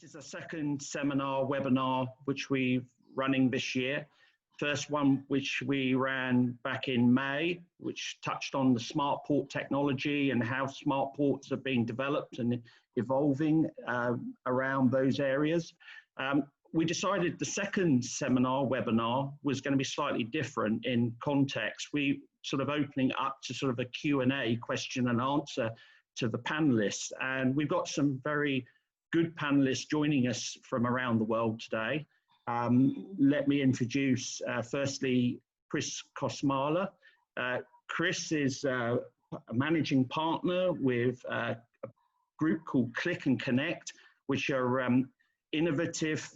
This is a second seminar webinar which we're running this year. First one which we ran back in May, which touched on the smart port technology and how smart ports are being developed and evolving around those areas. We decided the second seminar webinar was going to be slightly different in context. We sort of opening up to sort of a Q&A, question and answer, to the panelists. And we've got some very good panelists joining us from around the world today. Let me introduce firstly Chris Kosmala. Chris is a managing partner with a group called Click and Connect, which are innovative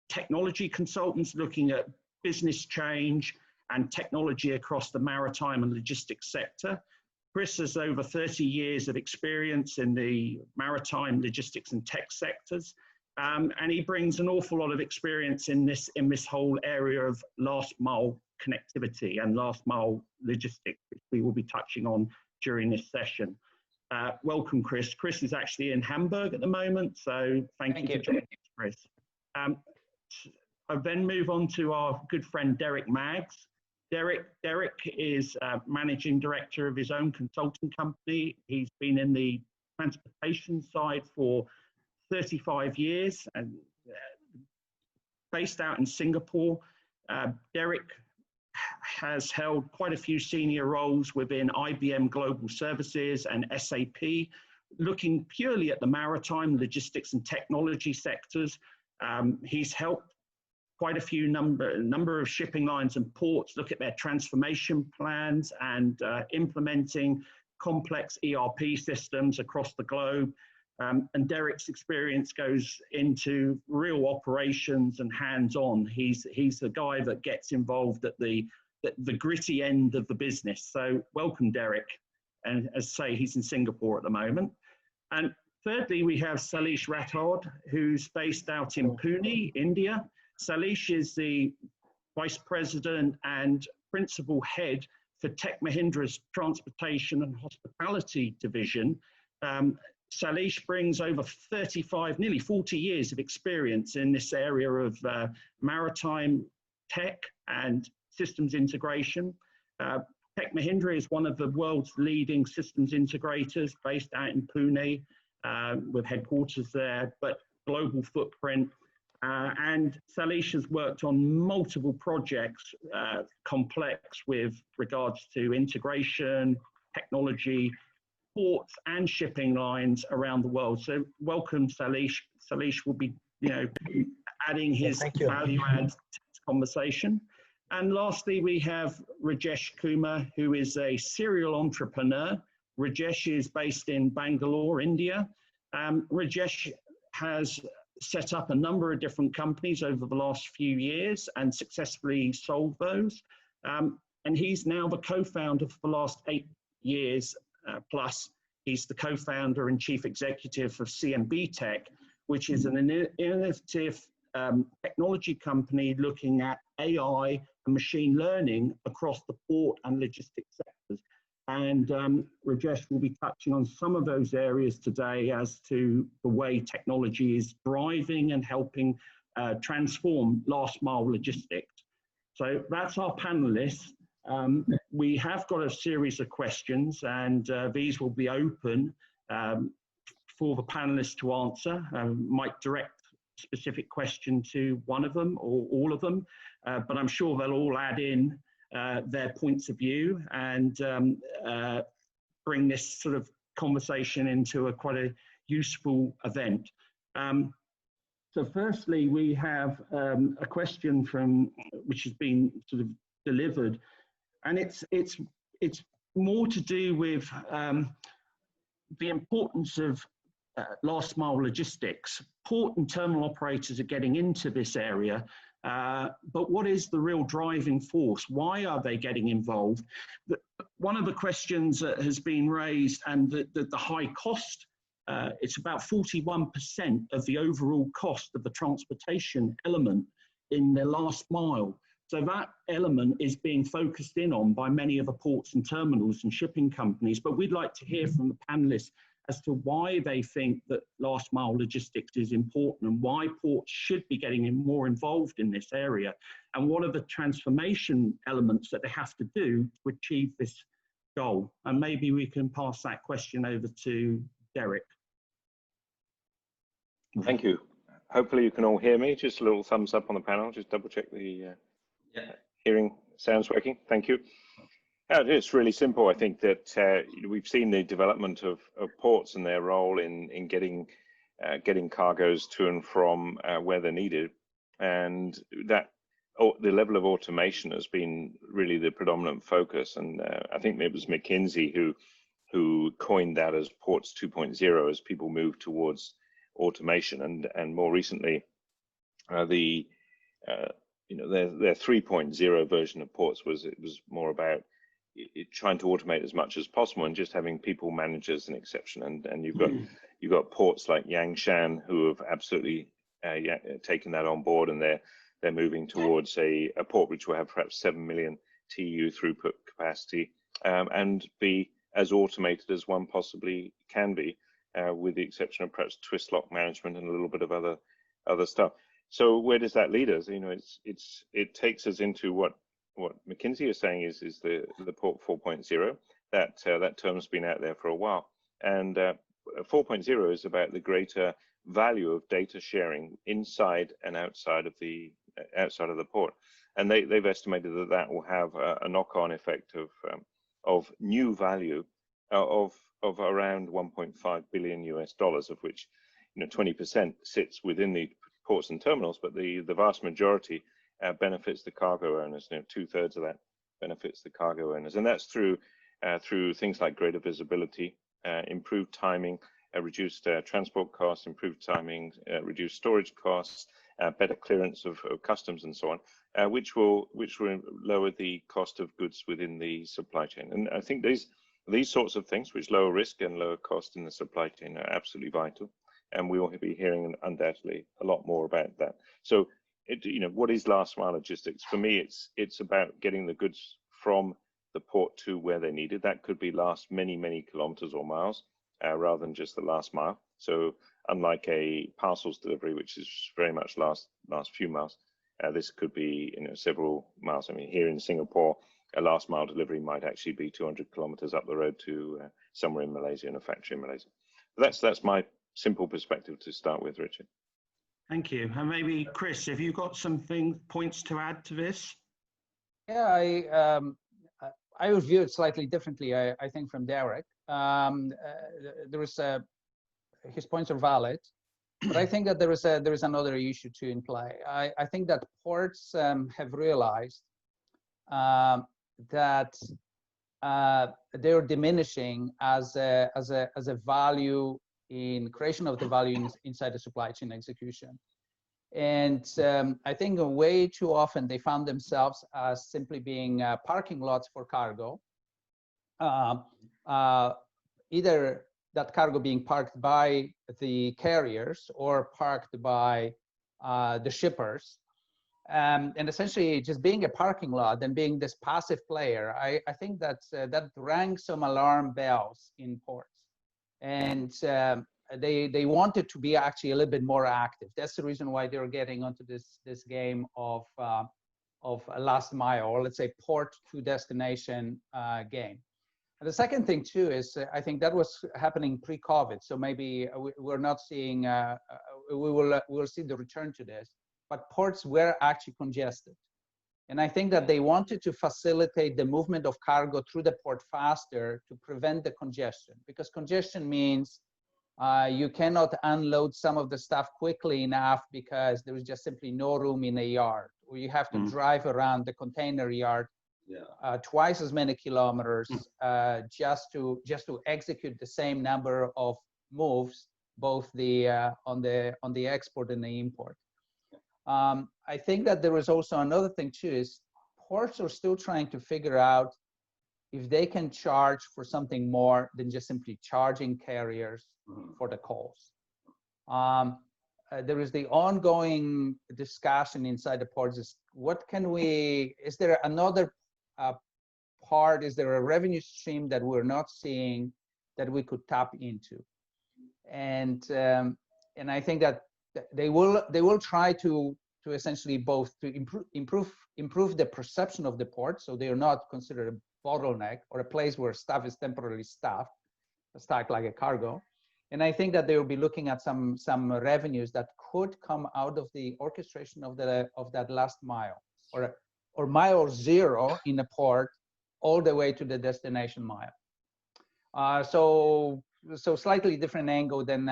technology consultants looking at business change and technology across the maritime and logistics sector. Chris has over 30 years of experience in the maritime, logistics and tech sectors. And he brings an awful lot of experience in this whole area of last mile connectivity and last mile logistics, which we will be touching on during this session. Welcome, Chris. Chris is actually in Hamburg at the moment, so thank you for joining us, Chris. I'll then move on to our good friend Derek Maggs. Derek is managing director of his own consulting company. He's been in the transportation side for 35 years and based out in Singapore. Derek has held quite a few senior roles within IBM Global Services and SAP, looking purely at the maritime, logistics and technology sectors. He's helped quite a few number of shipping lines and ports look at their transformation plans and implementing complex ERP systems across the globe. And Derek's experience goes into real operations and hands-on. He's the guy that gets involved at the gritty end of the business. So welcome, Derek. And as I say, he's in Singapore at the moment. And thirdly, we have Sailesh Rathod, who's based out in Pune, India. Sailesh is the Vice President and Principal Head for Tech Mahindra's Transportation and Hospitality Division. Sailesh brings over 35, nearly 40 years of experience in this area of maritime tech and systems integration. Tech Mahindra is one of the world's leading systems integrators based out in Pune with headquarters there, but global footprint. And Sailesh has worked on multiple projects, complex with regards to integration, technology, ports and shipping lines around the world. So welcome, Sailesh. Sailesh will be, adding his value add to this conversation. And lastly, we have Rajesh Kumar, who is a serial entrepreneur. Rajesh is based in Bangalore, India. Rajesh has set up a number of different companies over the last few years and successfully sold those. And he's now the co-founder for the last 8 years plus. He's the co-founder and chief executive of CMB Tech, which is an innovative technology company looking at AI and machine learning across the port and logistics sectors. And Rajesh will be touching on some of those areas today as to the way technology is driving and helping transform last mile logistics. So that's our panelists. We have got a series of questions and these will be open for the panelists to answer. Might direct specific question to one of them or all of them, but I'm sure they'll all add in their points of view and bring this sort of conversation into quite a useful event. So firstly, we have a question which has been sort of delivered, and it's more to do with the importance of last mile logistics. Port and terminal operators are getting into this area, but what is the real driving force? Why are they getting involved? One of the questions that has been raised, and the high cost, it's about 41% of the overall cost of the transportation element in the last mile. So that element is being focused in on by many of the ports and terminals and shipping companies, but we'd like to hear from the panelists as to why they think that last mile logistics is important and why ports should be getting more involved in this area, and what are the transformation elements that they have to do to achieve this goal. And maybe we can pass that question over to Derek. Thank you. Hopefully you can all hear me. Just a little thumbs up on the panel. Just double check the hearing sounds working. Thank you. It's really simple. I think that we've seen the development of ports and their role in getting cargoes to and from where they're needed, and that the level of automation has been really the predominant focus. And I think it was McKinsey who coined that as ports 2.0 as people move towards automation, and more recently their 3.0 version of ports was more about trying to automate as much as possible and just having people manage as an exception. And you've got ports like Yangshan who have absolutely taken that on board, and they're moving towards a port which will have perhaps 7 million TEU throughput capacity, and be as automated as one possibly can be, with the exception of perhaps twist lock management and a little bit of other stuff. So where does that lead us? It takes us into what McKinsey is saying is the port 4.0. That term's been out there for a while, and 4.0 is about the greater value of data sharing inside and outside of the port, and they've estimated that will have a knock-on effect of new value of around $1.5 billion US, of which 20% sits within the ports and terminals, but the vast majority benefits the cargo owners. 2/3 of that benefits the cargo owners, and that's through things like greater visibility, improved timing, reduced transport costs, improved timing, reduced storage costs, better clearance of customs and so on, which will lower the cost of goods within the supply chain. And I think these sorts of things, which lower risk and lower cost in the supply chain, are absolutely vital, and we will be hearing undoubtedly a lot more about that. So, what is last mile logistics? For me, it's about getting the goods from the port to where they're needed. That could be last many kilometers or miles, rather than just the last mile. So, unlike a parcels delivery, which is very much last few miles, this could be several miles. I mean, here in Singapore, a last mile delivery might actually be 200 kilometers up the road to somewhere in Malaysia, in a factory in Malaysia. But that's my simple perspective to start with, Richard. Thank you. And maybe Chris, have you got points to add to this? Yeah, I would view it slightly differently, I think, from Derek. His points are valid, but I think that there is another issue too in play. I think that ports have realized that they're diminishing as a value in creation of the value inside the supply chain execution. And I think way too often they found themselves as simply being parking lots for cargo, either that cargo being parked by the carriers or parked by the shippers, and essentially just being a parking lot and being this passive player. I think that rang some alarm bells in ports, and they wanted to be actually a little bit more active. That's the reason why they're getting onto this game of a last mile, or let's say port to destination game. And the second thing too is I think that was happening pre-COVID, so maybe we're not seeing we'll see the return to this. But ports were actually congested, and I think that they wanted to facilitate the movement of cargo through the port faster to prevent the congestion, because congestion means you cannot unload some of the stuff quickly enough because there is just simply no room in a yard, or you have to drive around the container yard twice as many kilometers just to execute the same number of moves, both on the export and the import. I think that there is also another thing too, is ports are still trying to figure out if they can charge for something more than just simply charging carriers for the calls. There is the ongoing discussion inside the ports is is there another part, is there a revenue stream that we're not seeing that we could tap into? and I think that they will try to essentially both to improve the perception of the port, so they are not considered a bottleneck or a place where stuff is temporarily stuck like a cargo. And I think that they will be looking at some revenues that could come out of the orchestration of that last mile, or mile zero in a port, all the way to the destination mile. So slightly different angle than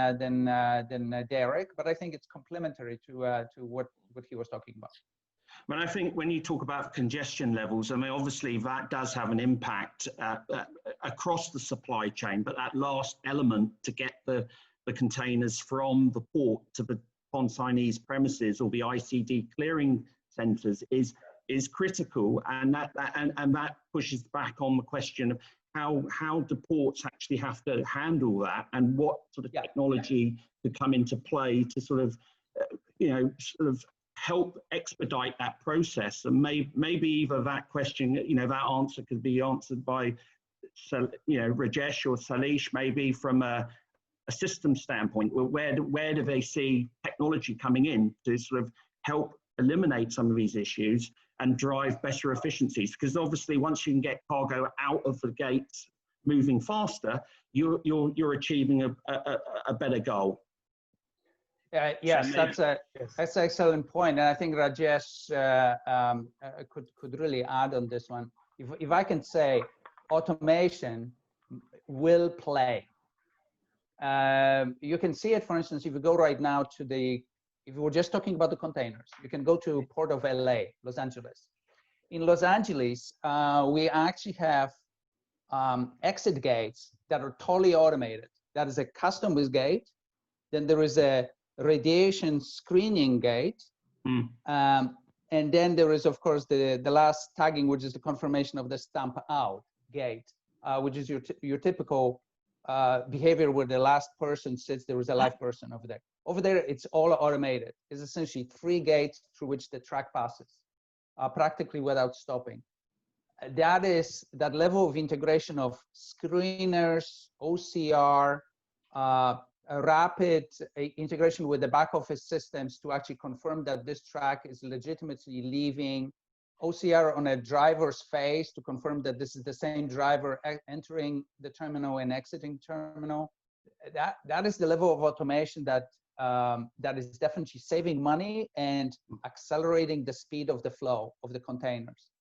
Derek, but I think it's complementary to what he was talking about. But I think when you talk about congestion levels, I mean, obviously that does have an impact across the supply chain, but that last element to get the containers from the port to the consignee's premises or the ICD clearing centres is critical, and that pushes back on the question of how do ports actually have to handle that, and what sort of technology could come into play to sort of help expedite that process. And maybe either that question, that answer could be answered by, Rajesh or Salish, maybe from a system standpoint. Where do they see technology coming in to sort of help eliminate some of these issues and drive better efficiencies? Because obviously, once you can get cargo out of the gates moving faster, you're achieving a better goal. Yes, that's an excellent point, and I think Rajesh could really add on this one. If I can say, automation will play. You can see it, for instance, if you go right now if we're just talking about the containers, you can go to Port of LA, Los Angeles. In Los Angeles, we actually have exit gates that are totally automated. That is a custom gate. Then there is a radiation screening gate. And then there is, of course, the last tagging, which is the confirmation of the stamp out gate, which is your typical behavior where the last person sits, there is a live person over there. Over there, it's all automated. It's essentially 3 gates through which the track passes, practically without stopping. That level of integration of screeners, OCR, a rapid integration with the back office systems to actually confirm that this track is legitimately leaving, OCR on a driver's face to confirm that this is the same driver entering the terminal and exiting terminal. That is the level of automation that is definitely saving money and accelerating the speed of the flow of the containers.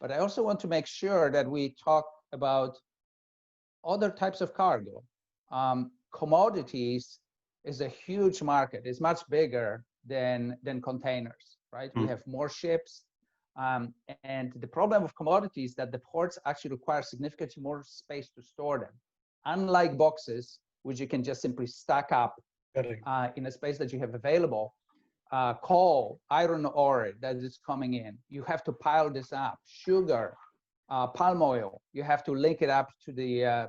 But I also want to make sure that we talk about other types of cargo. Commodities is a huge market. It's much bigger than containers, right? We have more ships. And the problem of commodities is that the ports actually require significantly more space to store them. Unlike boxes, which you can just simply stack up in a space that you have available, coal, iron ore that is coming in, you have to pile this up. Sugar, palm oil, you have to link it up to the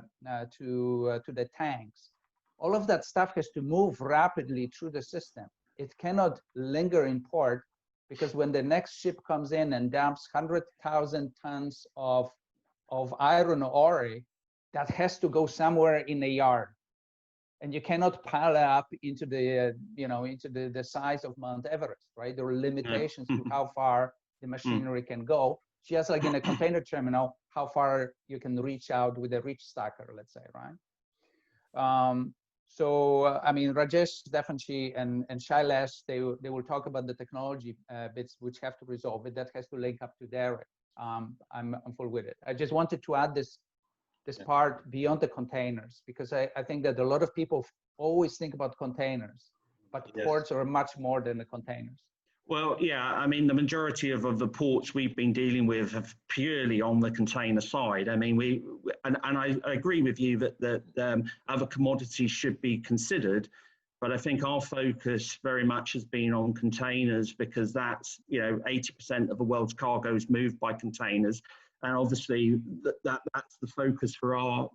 tanks. All of that stuff has to move rapidly through the system. It cannot linger in port, because when the next ship comes in and dumps 100,000 tons of iron ore, that has to go somewhere in a yard, and you cannot pile it up into the size of Mount Everest, right? There are limitations to how far the machinery can go. Just like in a container terminal, how far you can reach out with a reach stacker, let's say, right? So, I mean, Rajesh definitely and Shailesh, they will talk about the technology bits which have to resolve it. That has to link up to Derek. I'm full with it. I just wanted to add this part beyond the containers, because I think that a lot of people always think about containers, but ports are much more than the containers. Well, yeah, I mean, the majority of the ports we've been dealing with have purely on the container side. I mean, I agree with you that other commodities should be considered, but I think our focus very much has been on containers, because that's, 80% of the world's cargo is moved by containers. And obviously that's the focus for our,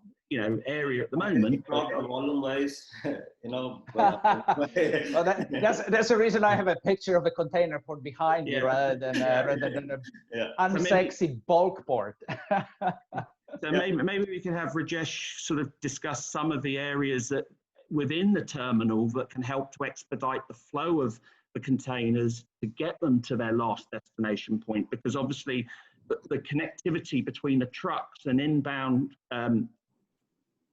area at the moment. Volume-wise, Well, that's the reason I have a picture of a container port behind me rather than an unsexy bulk port. So maybe we can have Rajesh sort of discuss some of the areas that within the terminal that can help to expedite the flow of the containers to get them to their last destination point, because obviously the connectivity between the trucks and inbound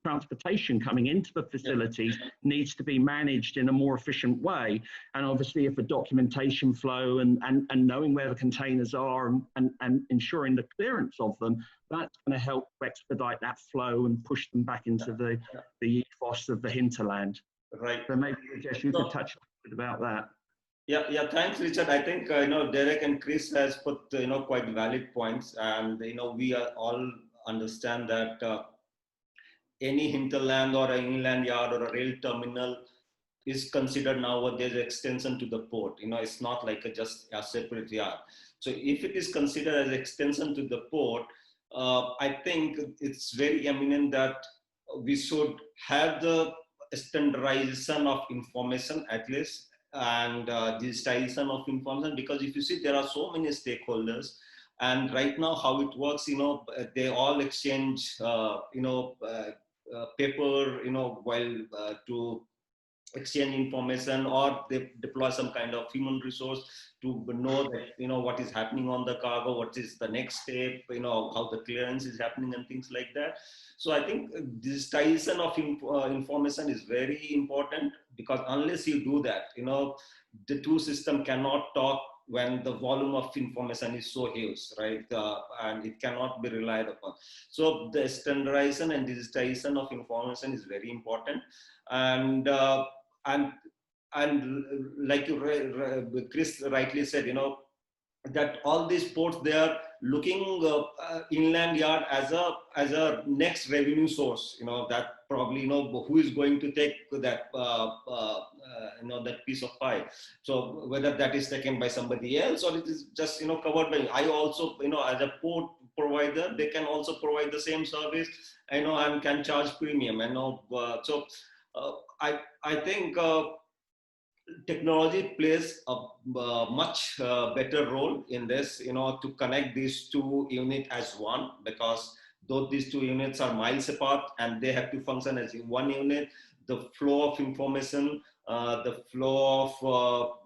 transportation coming into the facilities needs to be managed in a more efficient way. And obviously, if the documentation flow and knowing where the containers are and ensuring the clearance of them, that's going to help expedite that flow and push them back into the ethos of the hinterland. Right. So maybe, Rajesh, you could touch a bit about that. Yeah. Thanks, Richard. I think Derek and Chris has put quite valid points, and we are all understand that any hinterland or an inland yard or a rail terminal is considered nowadays extension to the port. It's not like just a separate yard. So if it is considered as extension to the port, I think it's very eminent that we should have the standardization of information at least, and digitization of information, because if you see, there are so many stakeholders, and right now how it works, they all exchange paper, while to exchange information, or they deploy some kind of human resource to know that what is happening on the cargo, what is the next step, how the clearance is happening and things like that. So I think digitization of information is very important, because unless you do that, the two systems cannot talk when the volume of information is so huge, right? And it cannot be relied upon. So the standardization and digitization of information is very important. And like Chris rightly said, that all these ports, they are looking inland yard as a next revenue source. That probably who is going to take that that piece of pie. So whether that is taken by somebody else or it is just covered by. I also as a port provider, they can also provide the same service, and can charge premium. So I think. Technology plays a much better role in this, to connect these two units as one, because though these two units are miles apart and they have to function as one unit, the flow of information, the flow of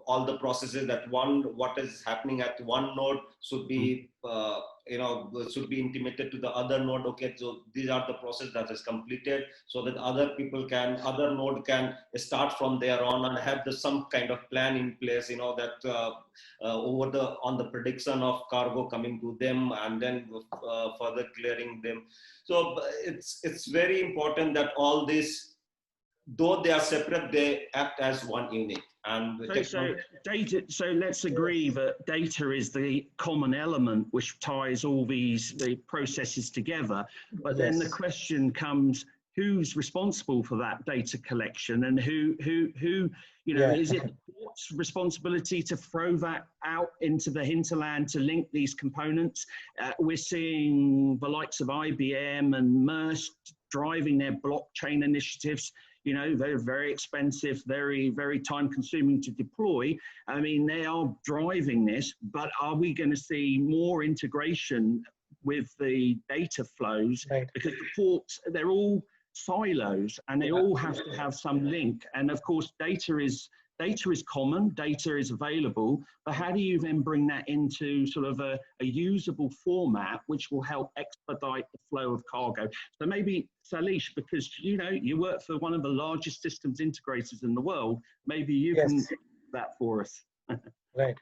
all the processes what is happening at one node should be, should be intimated to the other node. Okay, so these are the process that is completed, so that other node can start from there on and have some kind of plan in place, that on the prediction of cargo coming to them, and then further clearing them. So it's very important that all this, though they are separate, they act as one unit. And so let's agree that data is the common element which ties all the processes together. But then the question comes, who's responsible for that data collection, and who is it the port's responsibility to throw that out into the hinterland to link these components? We're seeing the likes of IBM and Maersk driving their blockchain initiatives. They're very expensive, very, very time consuming to deploy. I mean, they are driving this, but are we going to see more integration with the data flows? Right. Because the ports, they're all silos and they all have to have some link. And of course, data is common, data is available, but how do you then bring that into sort of a usable format which will help expedite the flow of cargo? So maybe Salish, because you work for one of the largest systems integrators in the world, maybe you can do that for us. Right.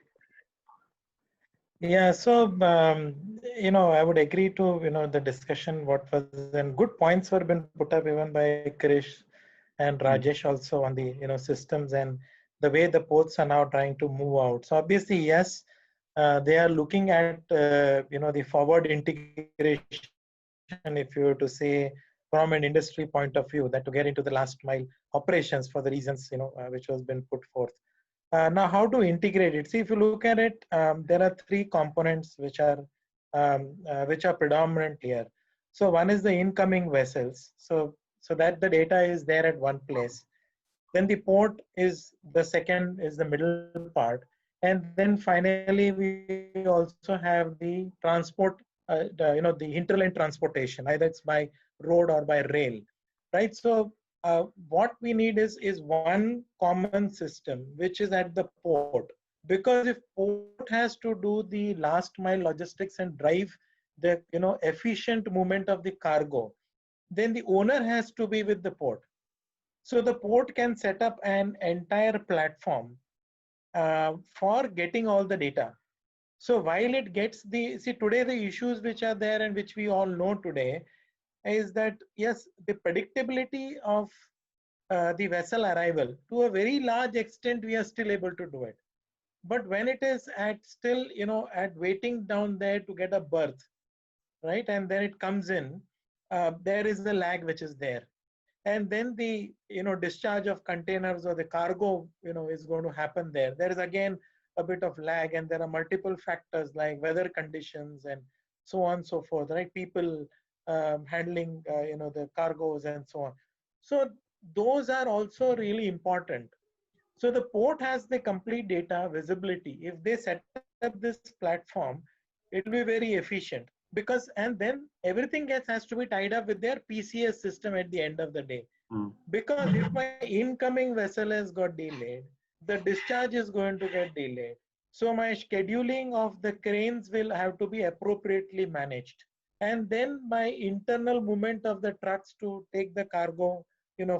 Yeah, so I would agree to the discussion what was, and good points were been put up even by Krish and Rajesh also on the systems and the way the ports are now trying to move out. So obviously, yes, they are looking at the forward integration, if you were to say from an industry point of view, that to get into the last mile operations for the reasons which was been put forth. Now, how to integrate it? See, if you look at it, there are three components which are predominant here. So one is the incoming vessels, so that the data is there at one place. Then the port is the second, is the middle part, and then finally we also have the transport, the hinterland transportation, either it's by road or by rail, right? So what we need is one common system, which is at the port. Because if port has to do the last mile logistics and drive the efficient movement of the cargo, then the owner has to be with the port. So the port can set up an entire platform for getting all the data. So while it gets today the issues which are there and which we all know today is that, yes, the predictability of the vessel arrival, to a very large extent, we are still able to do it. But when it is at still, at waiting down there to get a berth, right? And then it comes in, there is the lag which is there. And then the, discharge of containers or the cargo, is going to happen there. There is again a bit of lag, and there are multiple factors like weather conditions and so on and so forth, right? People handling, the cargoes and so on. So those are also really important. So the port has the complete data visibility. If they set up this platform, it will be very efficient, because, and then everything has to be tied up with their PCS system at the end of the day. Because if my incoming vessel has got delayed, the discharge is going to get delayed. So my scheduling of the cranes will have to be appropriately managed. And then my internal movement of the trucks to take the cargo,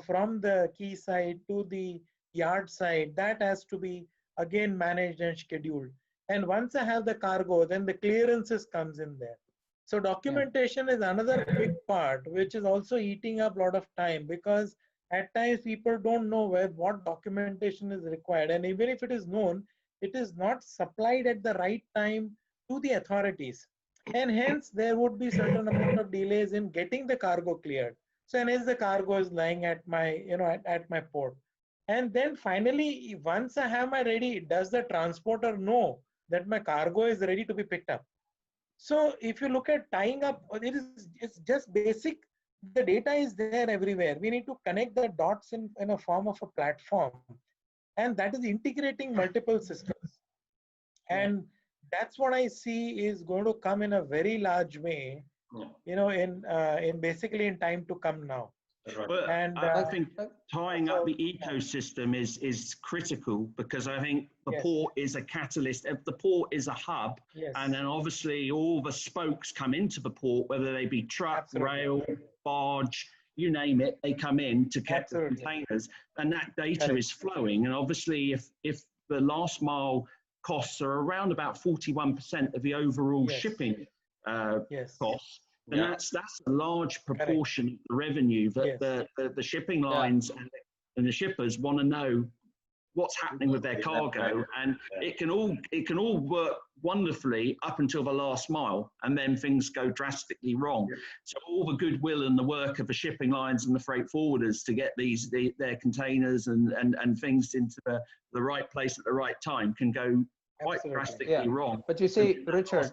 from the quay side to the yard side, that has to be again managed and scheduled. And once I have the cargo, then the clearances comes in there. So documentation is another big part, which is also eating up a lot of time, because at times people don't know what documentation is required. And even if it is known, it is not supplied at the right time to the authorities. And hence there would be certain amount of delays in getting the cargo cleared. So, and as the cargo is lying at my, at my port. And then finally, once I have my ready, does the transporter know that my cargo is ready to be picked up? So if you look at tying up, it's just basic. The data is there everywhere. We need to connect the dots in a form of a platform, and that is integrating multiple systems. And that's what I see is going to come in a very large way, in basically in time to come now. Well, And I think tying up the ecosystem is critical, because I think the port is a catalyst. The port is a hub, and then obviously all the spokes come into the port, whether they be truck, rail, barge, you name it, they come in to get the containers, and that data is flowing. And obviously, if the last mile costs are around about 41% of the overall shipping costs, then that's a large proportion of the revenue that the shipping lines and the shippers want to know what's happening with their cargo, and it can all work wonderfully up until the last mile, and then things go drastically wrong. So all the goodwill and the work of the shipping lines and the freight forwarders to get their containers and things into the right place at the right time can go quite drastically wrong. But you see, Richard.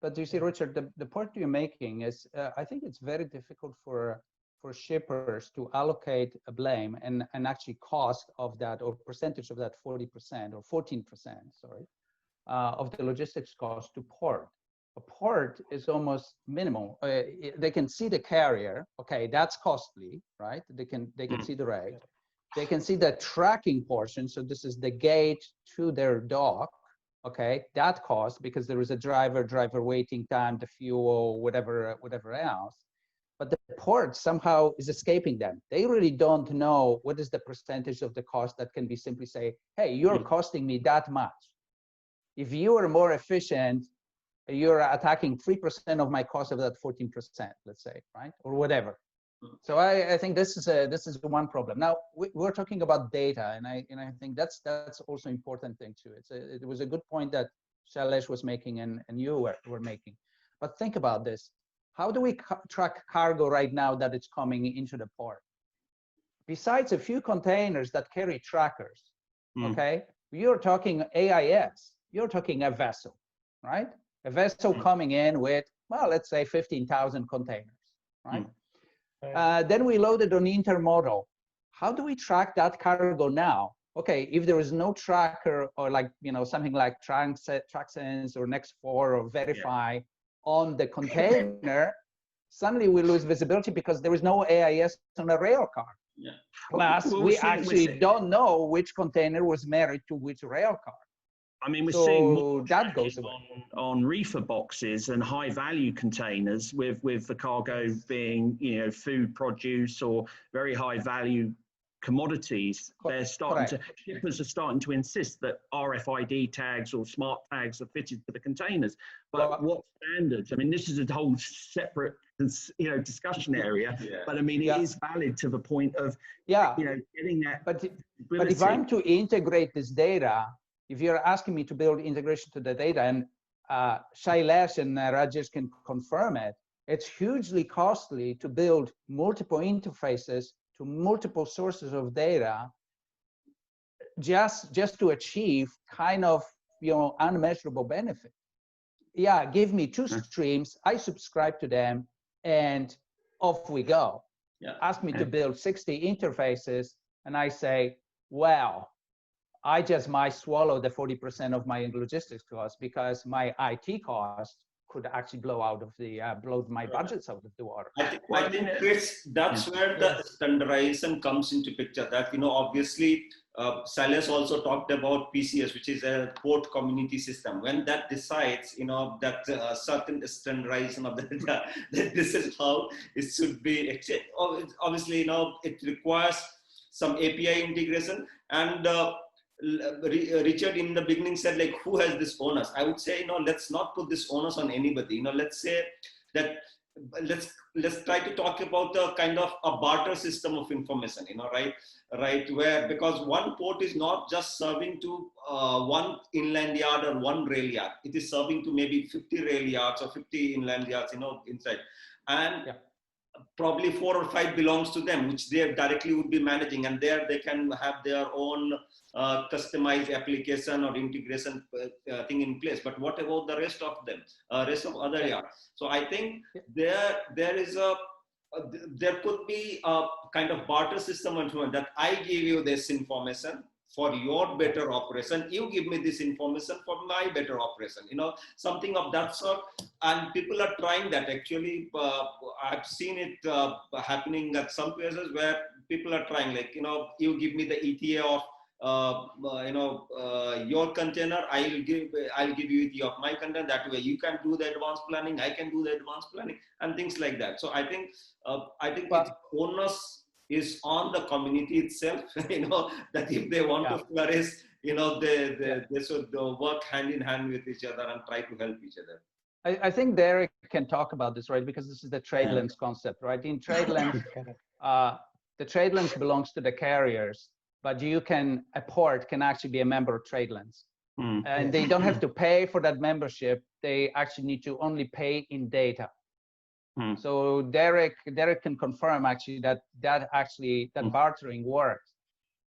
But you see, Richard, the point you're making is, I think it's very difficult for shippers to allocate a blame and actually cost of that, or percentage of that 40% or 14%, sorry, of the logistics cost to port. A port is almost minimal. They can see the carrier, okay, that's costly, right? They can see the rate. They can see the tracking portion. So this is the gate to their dock. Okay, that cost, because there is a driver waiting time, the fuel, whatever else. But the port somehow is escaping them. They really don't know what is the percentage of the cost that can be simply say, hey, you're costing me that much. If you are more efficient, you're attacking 3% of my cost of that 14%, let's say, right? Or whatever. So I think this is one problem. Now we're talking about data, and I think that's also important thing too. It was a good point that Shailesh was making and you were making. But think about this: how do we track cargo right now that it's coming into the port? Besides a few containers that carry trackers, okay, you're talking AIS. You're talking a vessel, right? A vessel coming in with, well, let's say 15,000 containers, right? Then we loaded on intermodal. How do we track that cargo now? Okay, if there is no tracker, or like, something like TrackSense or Next4 or Verify on the container, suddenly we lose visibility because there is no AIS on a rail car. Yeah. Plus, Well, we actually don't know which container was married to which rail car. I mean, we're So seeing more that goes tracking away. on reefer boxes and high value containers with the cargo being, you know, food, produce, or very high value commodities. They're starting to, shippers are starting to insist that RFID tags or smart tags are fitted to the containers. But what standards? I mean, this is a whole separate, you know, discussion area. Yeah. But I mean, it is valid to the point of, you know, getting that. But if I'm to integrate this data, if you're asking me to build integration to the data, and Shailesh and Rajesh can confirm it, it's hugely costly to build multiple interfaces to multiple sources of data just to achieve kind of, you know, unmeasurable benefit. Yeah, give me 2 streams, I subscribe to them, and off we go. Yeah. Ask me to build 60 interfaces, and I say, well, I just might swallow the 40% of my logistics cost because my IT cost could actually blow my budgets out of the water. I think Chris, that's where the standardization comes into picture. That, you know, obviously, Silas also talked about PCS, which is a port community system. When that decides, you know, that certain standardization of the data, that this is how it should be. Obviously, you know, it requires some API integration. And Richard in the beginning said, like, who has this onus? I would say, you know, let's not put this onus on anybody. You know, let's say that let's try to talk about a kind of a barter system of information, you know, right, where, because one port is not just serving to one inland yard or one rail yard, it is serving to maybe 50 rail yards or 50 inland yards, you know, inside. And probably 4 or 5 belongs to them, which they directly would be managing, and there they can have their own customized application or integration thing in place. But what about the rest of them, rest of other yards? So I think there is there could be a kind of barter system that I give you this information for your better operation, you give me this information for my better operation, you know, something of that sort. And people are trying that. Actually, I've seen it happening at some places where people are trying, like, you know, you give me the ETA of your container, I'll give you ETA of my container. That way you can do the advanced planning, I can do the advanced planning, and things like that. So I think its onus is on the community itself, you know, that if they want to flourish, you know, they should work hand in hand with each other and try to help each other. I think Derek can talk about this, right? Because this is the trade lanes concept, right? In trade lanes, the trade lanes belongs to the carriers, but a port can actually be a member of trade lanes. And they don't have to pay for that membership. They actually need to only pay in data. So Derek can confirm actually that bartering works.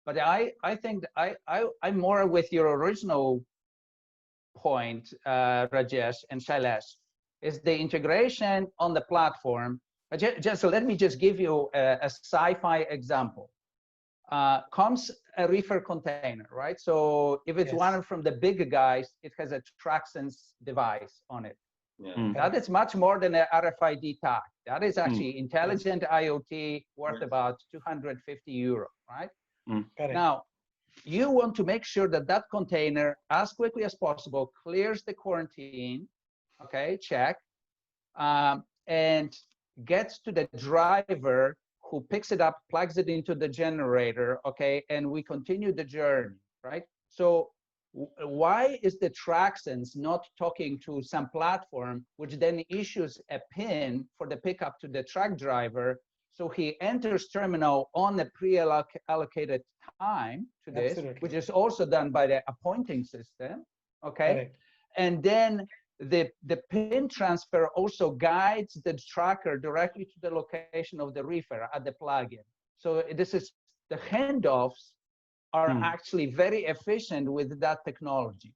But I think I'm more with your original point, Rajesh and Shailesh, is the integration on the platform. So let me just give you a sci-fi example. Comes a reefer container, right? So if it's one from the big guys, it has a TrackSense device on it. That is much more than an RFID tag. That is actually intelligent IoT worth about 250 euro, right? Now, you want to make sure that that container, as quickly as possible, clears the quarantine, check, and gets to the driver who picks it up, plugs it into the generator, and we continue the journey, right? So why is the TrackSense not talking to some platform which then issues a PIN for the pickup to the truck driver, so he enters terminal on a pre-allocated time to this, which is also done by the appointing system, and then the PIN transfer also guides the tracker directly to the location of the reefer at the plugin. So this is, the handoffs are actually very efficient with that technology.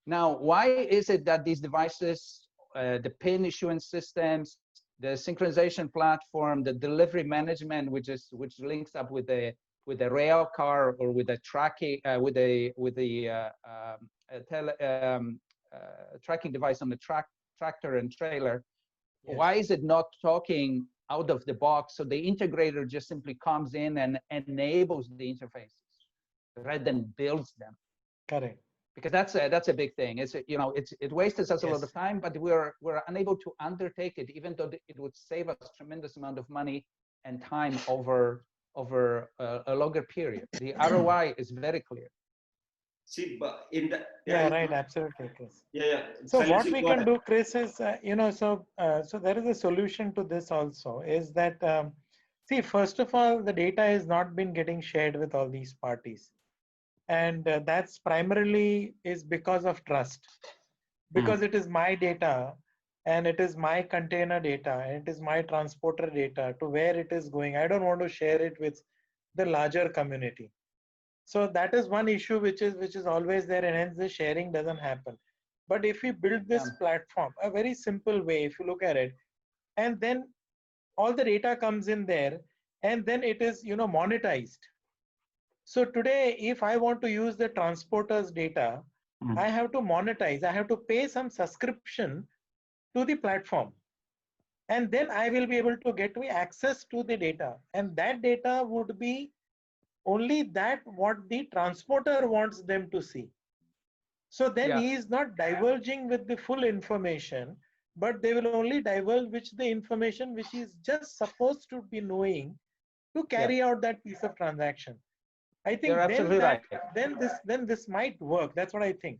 Now, why is it that these devices, the PIN issuance systems, the synchronization platform, the delivery management, which links up with the rail car or with the tracking tracking device on the tractor and trailer, Yes. Why is it not talking out of the box? So the integrator just simply comes in and enables the interfaces rather than builds them. Correct. Because that's a big thing. It's, you know, it wastes us a lot of time, but we're unable to undertake it, even though it would save us tremendous amount of money and time over a longer period. The ROI is very clear. See, but in the right, absolutely, Chris. Yeah. So what we can do, Chris, is you know, so there is a solution to this also. Is that see, first of all, the data has not been getting shared with all these parties, and that's primarily is because of trust, because it is my data, and it is my container data, and it is my transporter data to where it is going. I don't want to share it with the larger community. So that is one issue which is always there, and hence the sharing doesn't happen. But if we build this platform, a very simple way, if you look at it, and then all the data comes in there, and then it is, you know, monetized. So today, if I want to use the transporters data, I have to monetize. I have to pay some subscription to the platform, and then I will be able to get access to the data, and that data would be only that what the transporter wants them to see. So then he is not diverging with the full information, but they will only diverge with the information which is just supposed to be knowing to carry out that piece of transaction. I think then this might work. That's what I think.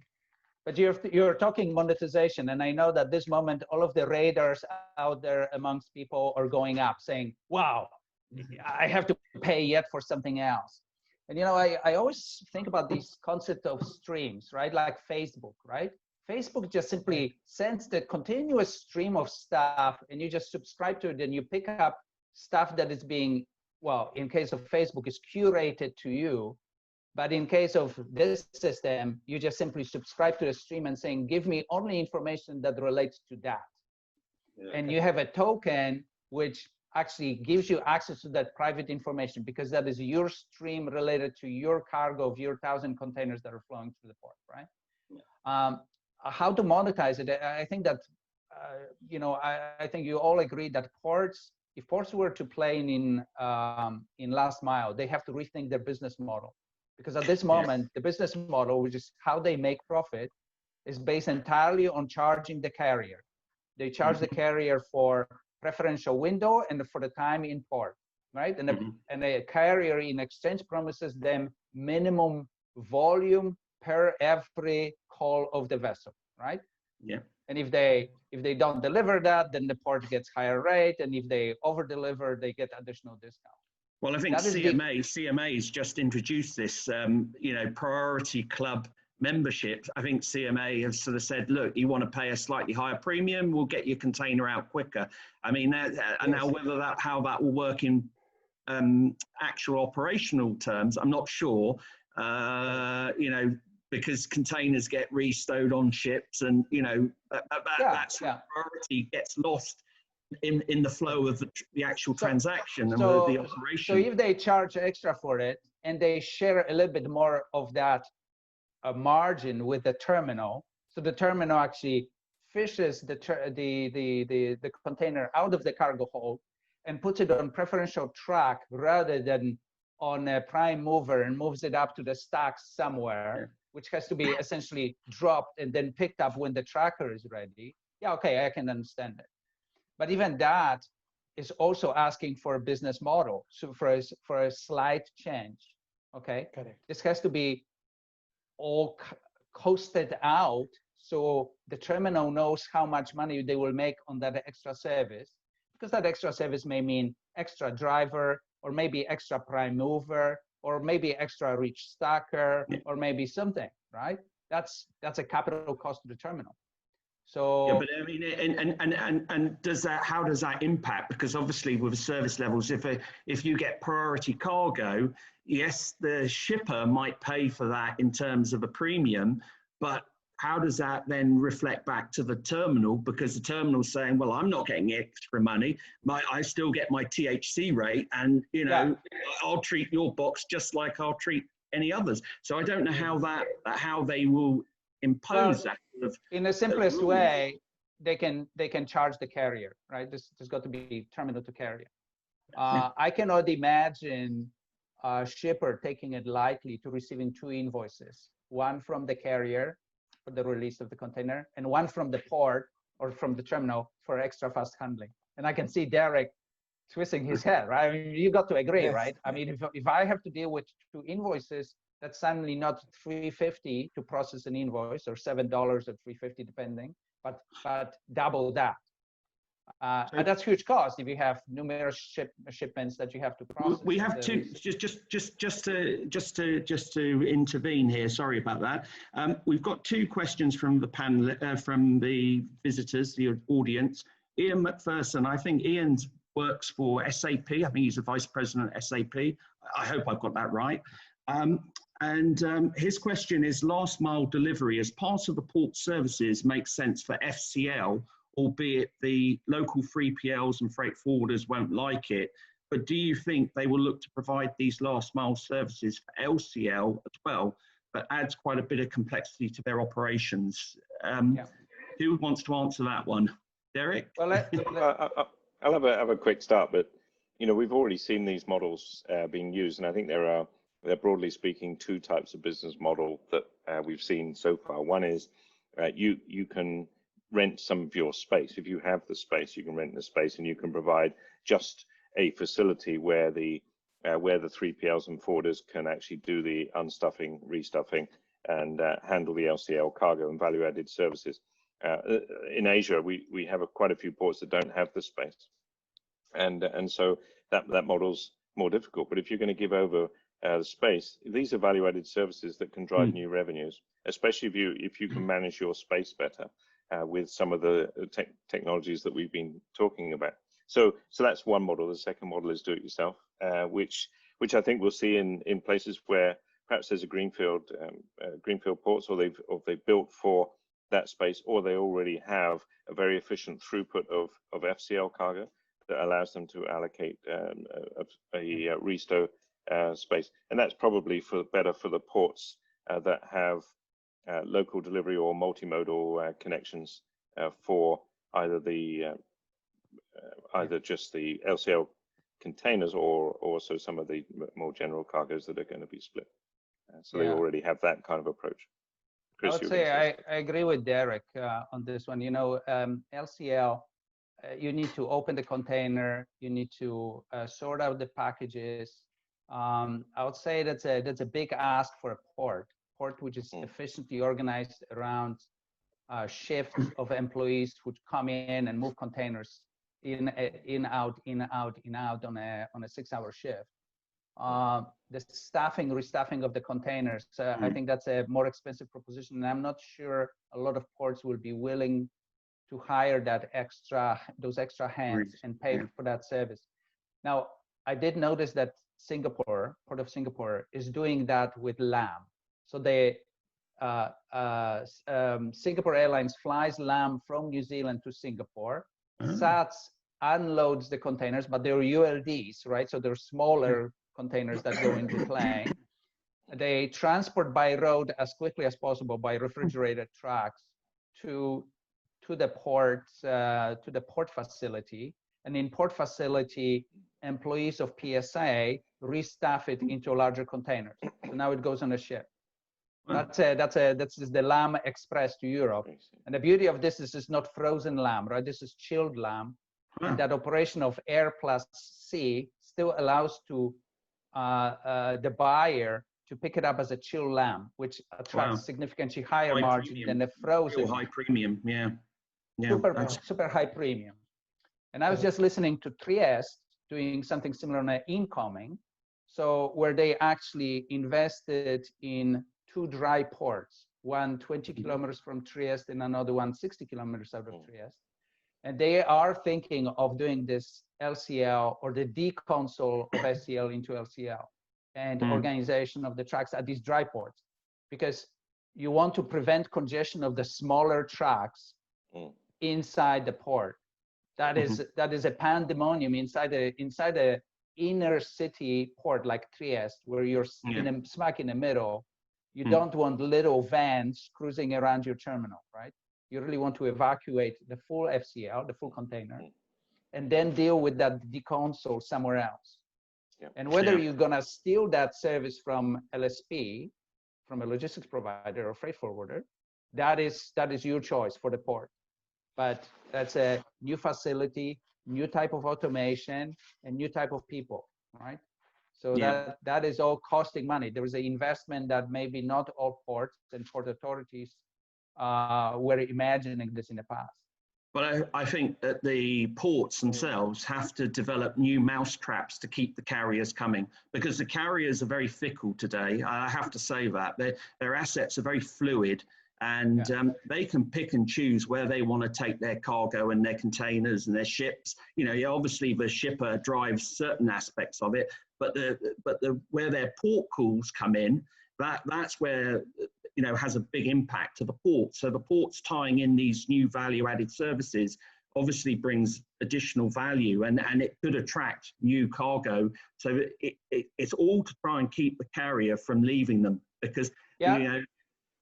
But you're talking monetization, and I know that this moment all of the radars out there amongst people are going up, saying, "Wow, I have to pay yet for something else." And you know, I always think about this concept of streams, right? Like Facebook, right? Facebook just simply sends the continuous stream of stuff, and you just subscribe to it, and you pick up stuff that is being, well, in case of Facebook, is curated to you. But in case of this system, you just simply subscribe to the stream and saying, give me only information that relates to that. And you have a token which actually gives you access to that private information, because that is your stream related to your cargo of your 1,000 containers that are flowing through the port, right? How to monetize it? I think that, you know, I think you all agree that ports, if ports were to play in last mile, they have to rethink their business model. Because at this moment, the business model, which is how they make profit, is based entirely on charging the carrier. They charge the carrier for preferential window and for the time in port, right? And the carrier in exchange promises them minimum volume per every call of the vessel, right? Yeah. And if they don't deliver that, then the port gets higher rate, and if they over deliver, they get additional discount. Well, I think CMA's just introduced this, you know, priority club membership. I think CMA has sort of said, look, you want to pay a slightly higher premium, we'll get your container out quicker. I mean, now whether how that will work in actual operational terms, I'm not sure, you know, because containers get restowed on ships, and, you know, that's priority gets lost in the flow of the actual transaction and the operation. So if they charge extra for it and they share a little bit more of that margin with the terminal, so the terminal actually fishes the container out of the cargo hold and puts it on preferential track rather than on a prime mover, and moves it up to the stacks somewhere, which has to be essentially dropped and then picked up when the tracker is ready. Yeah, okay, I can understand it. But even that is also asking for a business model, so for a slight change, okay? Correct. This has to be all costed out, so the terminal knows how much money they will make on that extra service, because that extra service may mean extra driver, or maybe extra prime mover, or maybe extra reach stacker, or maybe something, right? That's a capital cost to the terminal. So yeah, but I mean, and does that, how does that impact? Because obviously with service levels, if you get priority cargo, yes, the shipper might pay for that in terms of a premium, but how does that then reflect back to the terminal? Because the terminal's saying, well, I'm not getting extra money. I still get my THC rate, and, you know, I'll treat your box just like I'll treat any others. So I don't know how they will impose that. In the simplest way, they can charge the carrier, right? There's got to be terminal to carrier. I cannot imagine a shipper taking it lightly to receiving 2 invoices, one from the carrier for the release of the container and one from the port or from the terminal for extra fast handling. And I can see Derek twisting his head, right? I mean, you got to agree, Yes. right? I mean, if I have to deal with 2 invoices, that's suddenly not $3.50 to process an invoice, or $7 or $3.50 depending, but double that. And that's huge cost if you have numerous shipments that you have to process. We have to just to intervene here. Sorry about that. We've got 2 questions from the panel, from the visitors, the audience. Ian McPherson, I think Ian works for SAP. I think he's the vice president at SAP. I hope I've got that right. His question is: last mile delivery as part of the port services makes sense for FCL, albeit the local 3PLs and freight forwarders won't like it. But do you think they will look to provide these last mile services for LCL as well, but adds quite a bit of complexity to their operations? Who wants to answer that one? Derek? Well, I'll have a quick start, but we've already seen these models being used, and I think they're broadly speaking 2 types of business model that we've seen so far. One is you can rent some of your space. If you have the space, you can rent the space, and you can provide just a facility where the 3PLs and forwarders can actually do the unstuffing, restuffing, and handle the LCL cargo and value-added services. In Asia, we have quite a few ports that don't have the space, and so that model's more difficult. But if you're going to give over the space, these are value-added services that can drive new revenues, especially if you can manage your space better with some of the technologies that we've been talking about. So that's one model. The second model is do it yourself, which I think we'll see in places where perhaps there's a greenfield ports, or they've built for that space, or they already have a very efficient throughput of FCL cargo that allows them to allocate a resto space. And that's probably better for the ports that have local delivery or multimodal connections for either just the LCL containers or also some of the more general cargoes that are going to be split. So they already have that kind of approach. Chris, I would say I agree with Derek on this one. LCL, you need to open the container, you need to sort out the packages. I would say that's a big ask for a port which is efficiently organized around shifts of employees who come in and move containers in, out on a 6-hour shift. The staffing, restaffing of the containers, I think that's a more expensive proposition, and I'm not sure a lot of ports will be willing to hire those extra hands and pay for that service. Now, I did notice that Port of Singapore is doing that with lamb. So Singapore Airlines flies lamb from New Zealand to Singapore. SATS unloads the containers, but they're ULDs, right? So they're smaller containers that go into plane. They transport by road as quickly as possible by refrigerated trucks to the port facility, and in port facility, employees of PSA restaff it into larger containers. So now it goes on a ship. That's the lamb express to Europe. And the beauty of this is it's not frozen lamb, right? This is chilled lamb. And that operation of air plus sea still allows the buyer to pick it up as a chilled lamb, which attracts significantly higher margin than a frozen. Real high premium, Super high premium. And I was just listening to Trieste doing something similar on incoming, so where they actually invested in 2 dry ports, one 20 kilometers from Trieste and another one 60 kilometers out of Trieste. And they are thinking of doing this LCL or the deconsole of SCL into LCL and organization of the trucks at these dry ports, because you want to prevent congestion of the smaller trucks inside the port. That is a pandemonium inside the inner city port like Trieste, where you're smack in the middle. You don't want little vans cruising around your terminal, right? You really want to evacuate the full FCL, the full container, and then deal with that deconsole somewhere else. Yeah. And whether you're gonna steal that service from LSP, from a logistics provider or freight forwarder, that is your choice for the port. But that's a new facility, new type of automation, and new type of people, right? So that is all costing money. There is an investment that maybe not all ports and port authorities were imagining this in the past. But I think that the ports themselves have to develop new mousetraps to keep the carriers coming, because the carriers are very fickle today. I have to say that. Their assets are very fluid, and they can pick and choose where they want to take their cargo and their containers and their ships. You know, obviously the shipper drives certain aspects of it, but where their port calls come in, that's where, you know, has a big impact to the port. So the ports tying in these new value-added services obviously brings additional value, and it could attract new cargo. So it's all to try and keep the carrier from leaving them, because you know,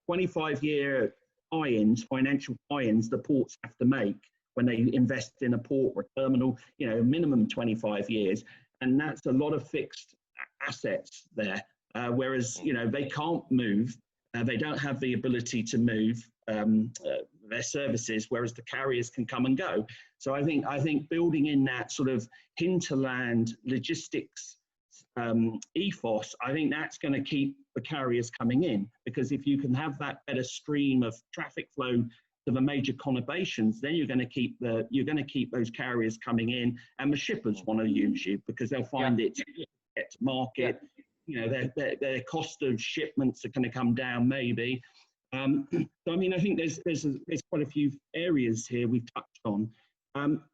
25-year tie-ins, financial tie-ins, the ports have to make when they invest in a port or a terminal, you know, minimum 25 years, and that's a lot of fixed assets there. Whereas, you know, they can't move. They don't have the ability to move their services, whereas the carriers can come and go. So I think building in that sort of hinterland logistics ethos, I think that's going to keep the carriers coming in, because if you can have that better stream of traffic flow to the major conurbations, then you're going to keep those carriers coming in, and the shippers want to use you because they'll find it at market. You know, their cost of shipments are going to come down, maybe. So I mean, I think there's quite a few areas here we've touched on.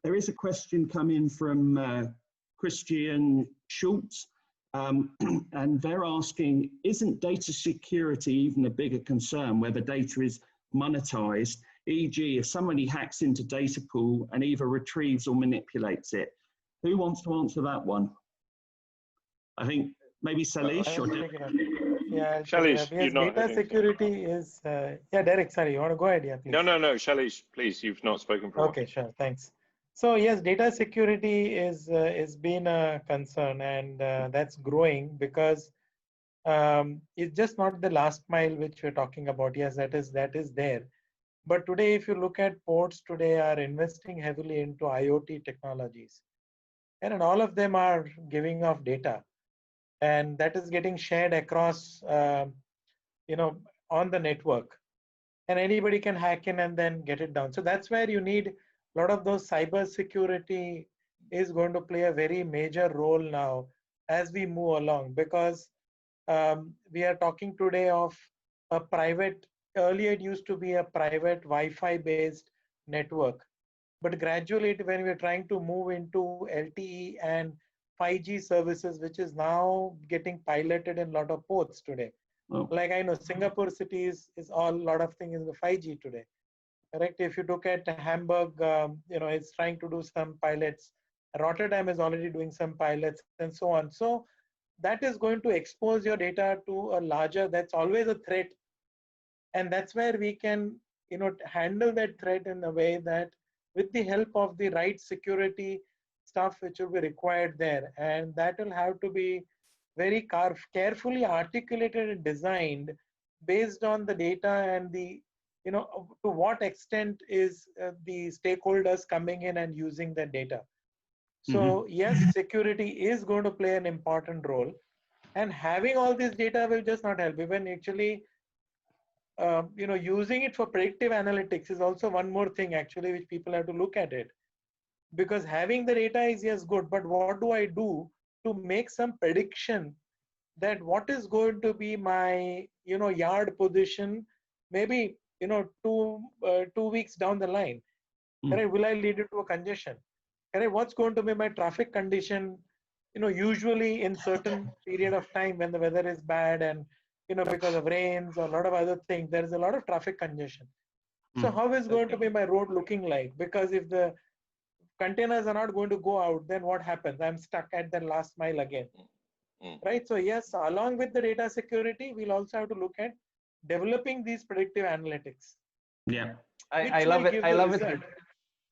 There is a question coming from Christian Schultz, and they're asking, isn't data security even a bigger concern where the data is monetized, e.g. if somebody hacks into data pool and either retrieves or manipulates it? Who wants to answer that one? I think maybe Shailesh or Derek. Yeah, Shailesh, yes, data security is, yeah, Derek, sorry, you want to go ahead? Yeah, please. No, Shailesh, please, you've not spoken for a while. Okay, sure, thanks. So yes, data security is been a concern, and that's growing because it's just not the last mile which we're talking about. Yes, that is there. But today, if you look at ports today are investing heavily into IoT technologies, and all of them are giving off data, and that is getting shared across, you know, on the network, and anybody can hack in and then get it down. So that's where you need a lot of those cyber security is going to play a very major role now as we move along, because we are talking today of a private, earlier it used to be a private Wi-Fi based network, but gradually when we're trying to move into LTE and 5G services, which is now getting piloted in a lot of ports today. Oh. Like I know Singapore city is all, a lot of things in the 5G today. Correct. If you look at Hamburg, you know, it's trying to do some pilots. Rotterdam is already doing some pilots, and so on. So that is going to expose your data to a larger, that's always a threat. And that's where we can, you know, handle that threat in a way that with the help of the right security stuff which will be required there. And that will have to be very carefully articulated and designed based on the data and the, you know, to what extent is the stakeholders coming in and using the data. So yes, security is going to play an important role, and having all this data will just not help. Even actually, you know, using it for predictive analytics is also one more thing actually which people have to look at it, because having the data is yes good, but what do I do to make some prediction that what is going to be my, you know, yard position, maybe, you know, 2 weeks down the line. Correct? Will I lead it to a congestion? Correct? What's going to be my traffic condition, you know, usually in certain period of time when the weather is bad and, you know, because of rains or a lot of other things, there is a lot of traffic congestion. So how is going to be my road looking like? Because if the containers are not going to go out, then what happens? I'm stuck at the last mile again. Right? So yes, along with the data security, we'll also have to look at developing these predictive analytics. Yeah. I love it. I love it.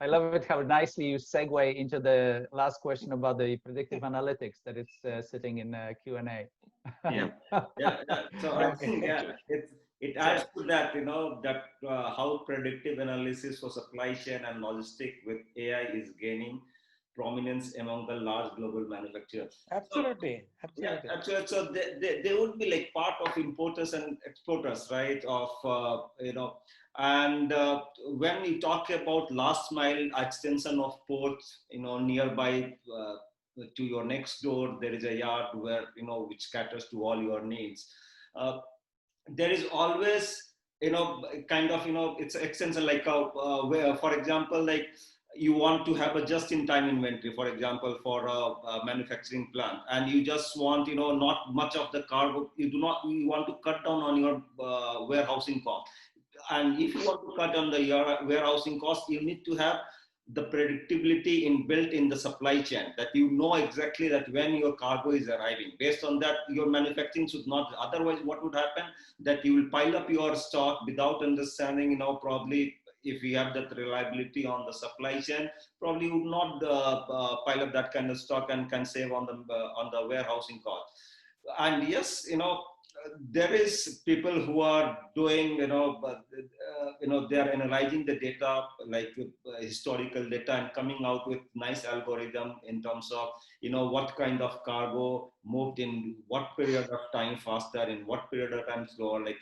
I love it how nicely you segue into the last question about the predictive analytics that it's sitting in Q&A. Yeah. So I think it adds to that, that how predictive analysis for supply chain and logistic with AI is gaining prominence among the large global manufacturers. Absolutely. Yeah, absolutely. So they would be like part of importers and exporters, right? And when we talk about last mile extension of ports, nearby to your next door, there is a yard where, which caters to all your needs. There is always, kind of, it's an extension like, where, for example, like, you want to have a just-in-time inventory, for example, for a manufacturing plant, and you just want, not much of the cargo. You want to cut down on your warehousing cost. And if you want to cut on the warehousing cost, you need to have the predictability inbuilt in the supply chain, that you know exactly that when your cargo is arriving. Based on that, your manufacturing should not. Otherwise, what would happen? That you will pile up your stock without understanding, probably, if we have that reliability on the supply chain, probably would not pile up that kind of stock and can save on the warehousing cost. And yes, there is people who are doing, they are analyzing the data, like historical data, and coming out with nice algorithm in terms of, what kind of cargo moved in what period of time faster, in what period of time slower. Like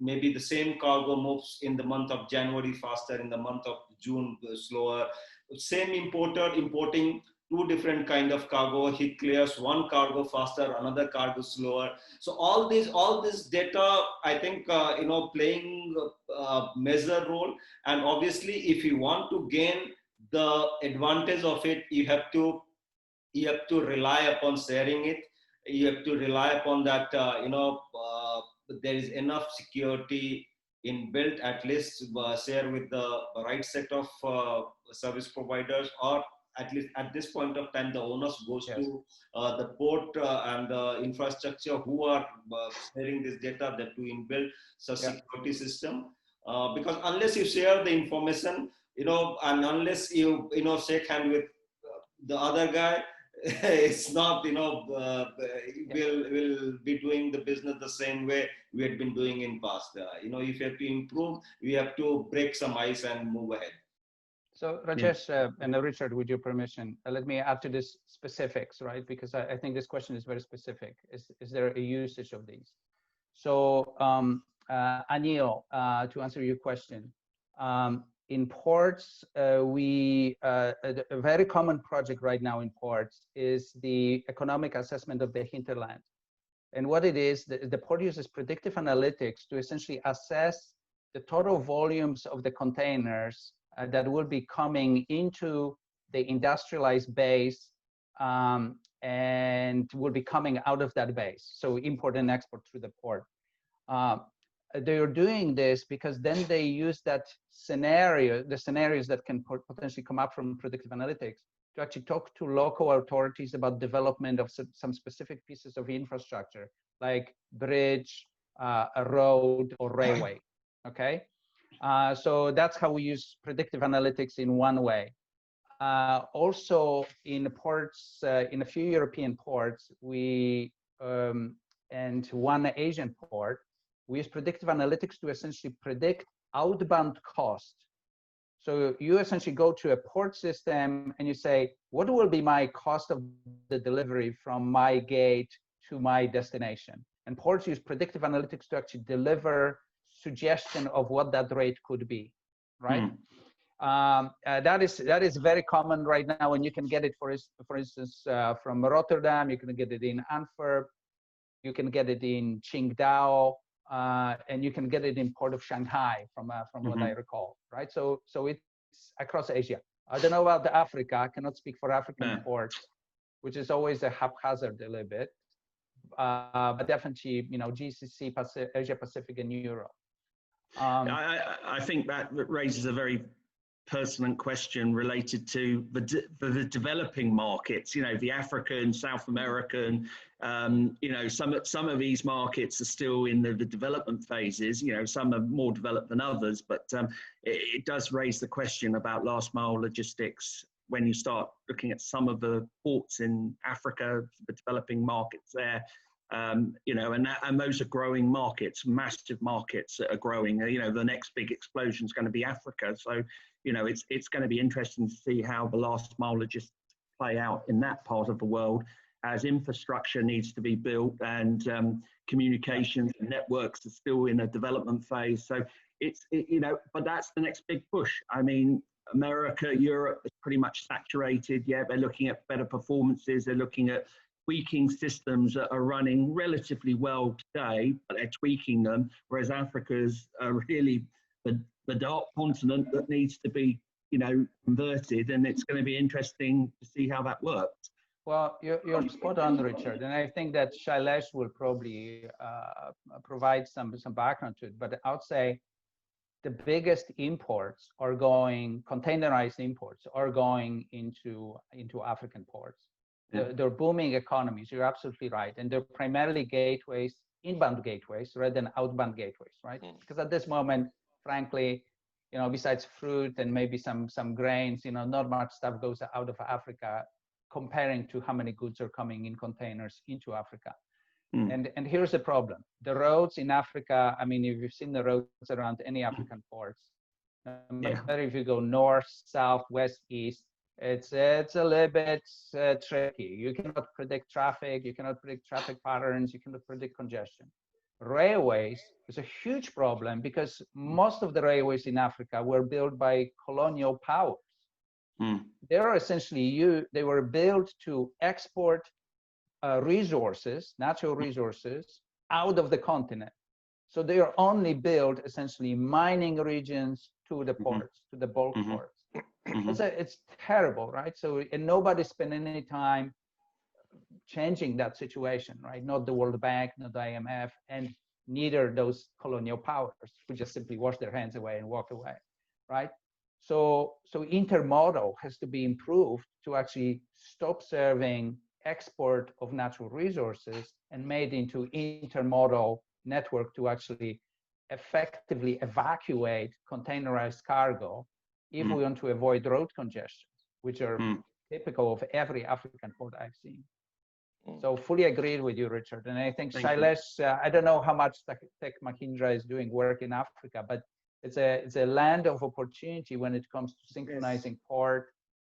maybe the same cargo moves in the month of January faster, in the month of June slower. Same importer importing two different kind of cargo, he clears one cargo faster, another cargo slower. So all this data, I think, playing a major role. And obviously, if you want to gain the advantage of it, you have to rely upon sharing it. You have to rely upon that, there is enough security inbuilt, at least share with the right set of service providers, or at least at this point of time, the onus goes to the port and the infrastructure who are sharing this data, that to inbuild such security system. Because unless you share the information, and unless you, shake hand with the other guy, it's not, we'll be doing the business the same way we had been doing in past. If you have to improve, we have to break some ice and move ahead. So Rajesh and Richard, with your permission, let me add to this specifics, right? Because I think this question is very specific. Is there a usage of these? So Anil, to answer your question, in ports, a very common project right now in ports is the economic assessment of the hinterland. And what it is, the port uses predictive analytics to essentially assess the total volumes of the containers that will be coming into the industrialized base and will be coming out of that base. So import and export through the port. They're doing this because then they use that scenario, the scenarios that can potentially come up from predictive analytics, to actually talk to local authorities about development of some specific pieces of infrastructure, like bridge, a road, or railway, okay? So that's how we use predictive analytics in one way. Also in ports, in a few European ports, and one Asian port, we use predictive analytics to essentially predict outbound cost. So you essentially go to a port system and you say, what will be my cost of the delivery from my gate to my destination? And ports use predictive analytics to actually deliver suggestion of what that rate could be, right? That is very common right now, and you can get it, for instance, from Rotterdam, you can get it in Antwerp, you can get it in Qingdao, and you can get it in Port of Shanghai, from what I recall, right? So it's across Asia. I don't know about Africa. I cannot speak for African ports, which is always a haphazard a little bit, but definitely, GCC, Asia Pacific, and Europe. I think that raises a very pertinent question related to the developing markets, the African, South American, some of these markets are still in the development phases, some are more developed than others, but it does raise the question about last mile logistics when you start looking at some of the ports in Africa, the developing markets there. And those are growing markets, massive markets that are growing. The next big explosion is going to be Africa. So, it's going to be interesting to see how the last mile logistics play out in that part of the world as infrastructure needs to be built and communications and networks are still in a development phase. So but that's the next big push. I mean, America, Europe is pretty much saturated. Yeah, they're looking at better performances. They're looking at tweaking systems that are running relatively well today, but they're tweaking them, whereas Africa's really the dark continent that needs to be, converted, and it's going to be interesting to see how that works. Well, you're spot on, Richard, and I think that Shailesh will probably provide some background to it, but I would say the biggest imports are containerized imports are going into African ports. They're booming economies. You're absolutely right. And they're primarily gateways, inbound gateways, rather than outbound gateways, right? Because at this moment, frankly, besides fruit and maybe some grains, not much stuff goes out of Africa comparing to how many goods are coming in containers into Africa. And here's the problem. The roads in Africa, I mean, if you've seen the roads around any African ports, no matter if you go north, south, west, east, it's a little bit tricky. You cannot predict traffic, you cannot predict traffic patterns, you cannot predict congestion. Railways is a huge problem because most of the railways in Africa were built by colonial powers. They are essentially they were built to export resources, natural resources, out of the continent. So they are only built essentially mining regions to the ports, to the bulk ports. It's terrible, right? So, and nobody spent any time changing that situation, right? Not the World Bank, not the IMF, and neither those colonial powers who just simply wash their hands away and walk away, right? So intermodal has to be improved to actually stop serving export of natural resources and made into intermodal network to actually effectively evacuate containerized cargo if we want to avoid road congestions, which are typical of every African port I've seen. So fully agreed with you, Richard. And I think Shailesh, I don't know how much Tech Mahindra is doing work in Africa, but it's a land of opportunity when it comes to synchronizing port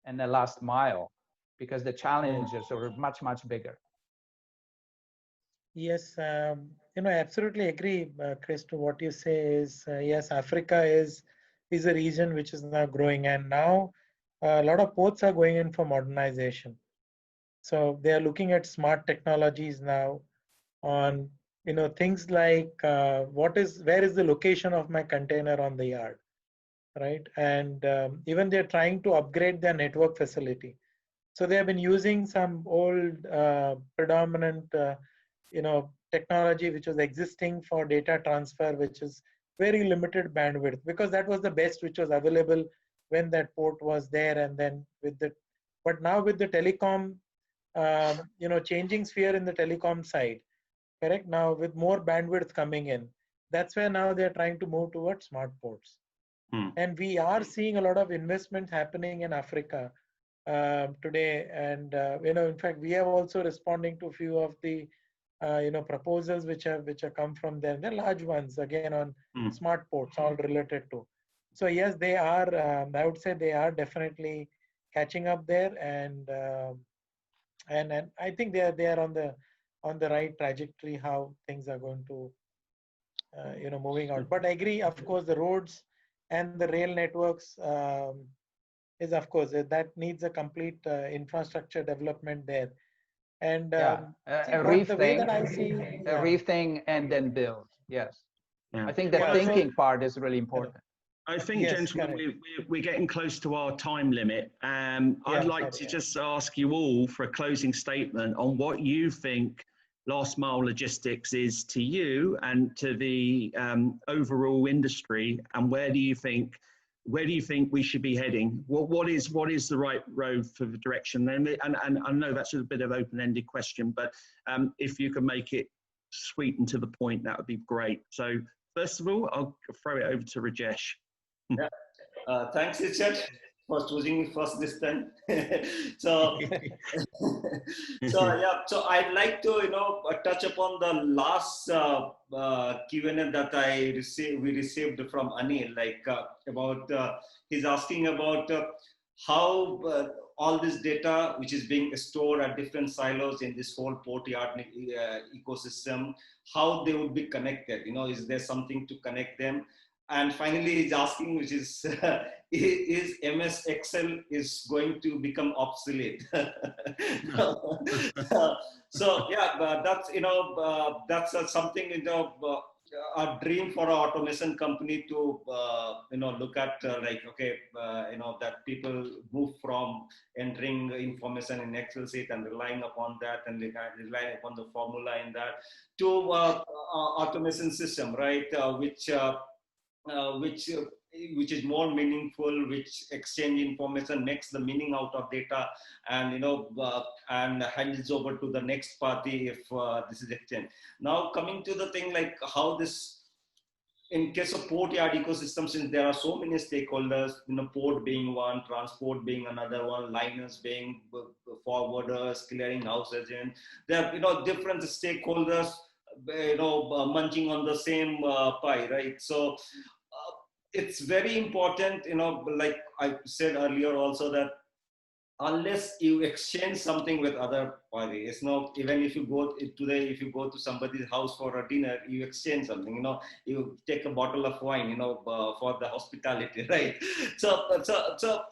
and the last mile, because the challenges are much, much bigger. Yes, I absolutely agree, Chris, to what you say is, yes, Africa is a region which is now growing, and now a lot of ports are going in for modernization. So they are looking at smart technologies now on, things like where is the location of my container on the yard, right? And even they're trying to upgrade their network facility. So they have been using some old predominant, technology which was existing for data transfer, which is very limited bandwidth, because that was the best which was available when that port was there. And then but now with the telecom, changing sphere in the telecom side, correct? Now with more bandwidth coming in, that's where now they're trying to move towards smart ports. And we are seeing a lot of investment happening in Africa today. And, in fact, we are also responding to a few of the, proposals which have come from there. They're large ones, again, on smart ports, all related to. So yes, they are, I would say they are definitely catching up there. And I think they are on the right trajectory, how things are going to, moving out. But I agree, of course, the roads and the rail networks is, of course, that needs a complete infrastructure development there. And a rethink and then build. Yes. I think the thinking part is really important. I think, gentlemen, we're getting close to our time limit. I'd like to just ask you all for a closing statement on what you think last mile logistics is to you and to the overall industry, and where do you think where do you think we should be heading? What is the right road for the direction? And I know that's a bit of an open-ended question, but if you can make it sweet and to the point, that would be great. So first of all, I'll throw it over to Rajesh. Yeah. Thanks, Richard, for choosing me first this time. so, so I'd like to, touch upon the last Q&A that we received from Anil, like about, he's asking about how all this data, which is being stored at different silos in this whole port yard ecosystem, how they would be connected, is there something to connect them? And finally, he's asking, which is, is MS Excel is going to become obsolete? So yeah, that's something, a dream for an automation company to, look at, that people move from entering information in Excel sheet and relying upon that and relying upon the formula in that to automation system, right? Which is more meaningful, which exchange information, makes the meaning out of data, and and hands over to the next party if this is exchanged. Now coming to the thing, like how this, in case of port yard ecosystem, since there are so many stakeholders, port being one, transport being another one, liners being forwarders, clearing house agent, there are different stakeholders munching on the same pie, right? So it's very important, like I said earlier also, that unless you exchange something with other party, it's not, even if you go today, if you go to somebody's house for a dinner, you exchange something, you take a bottle of wine, for the hospitality, right? So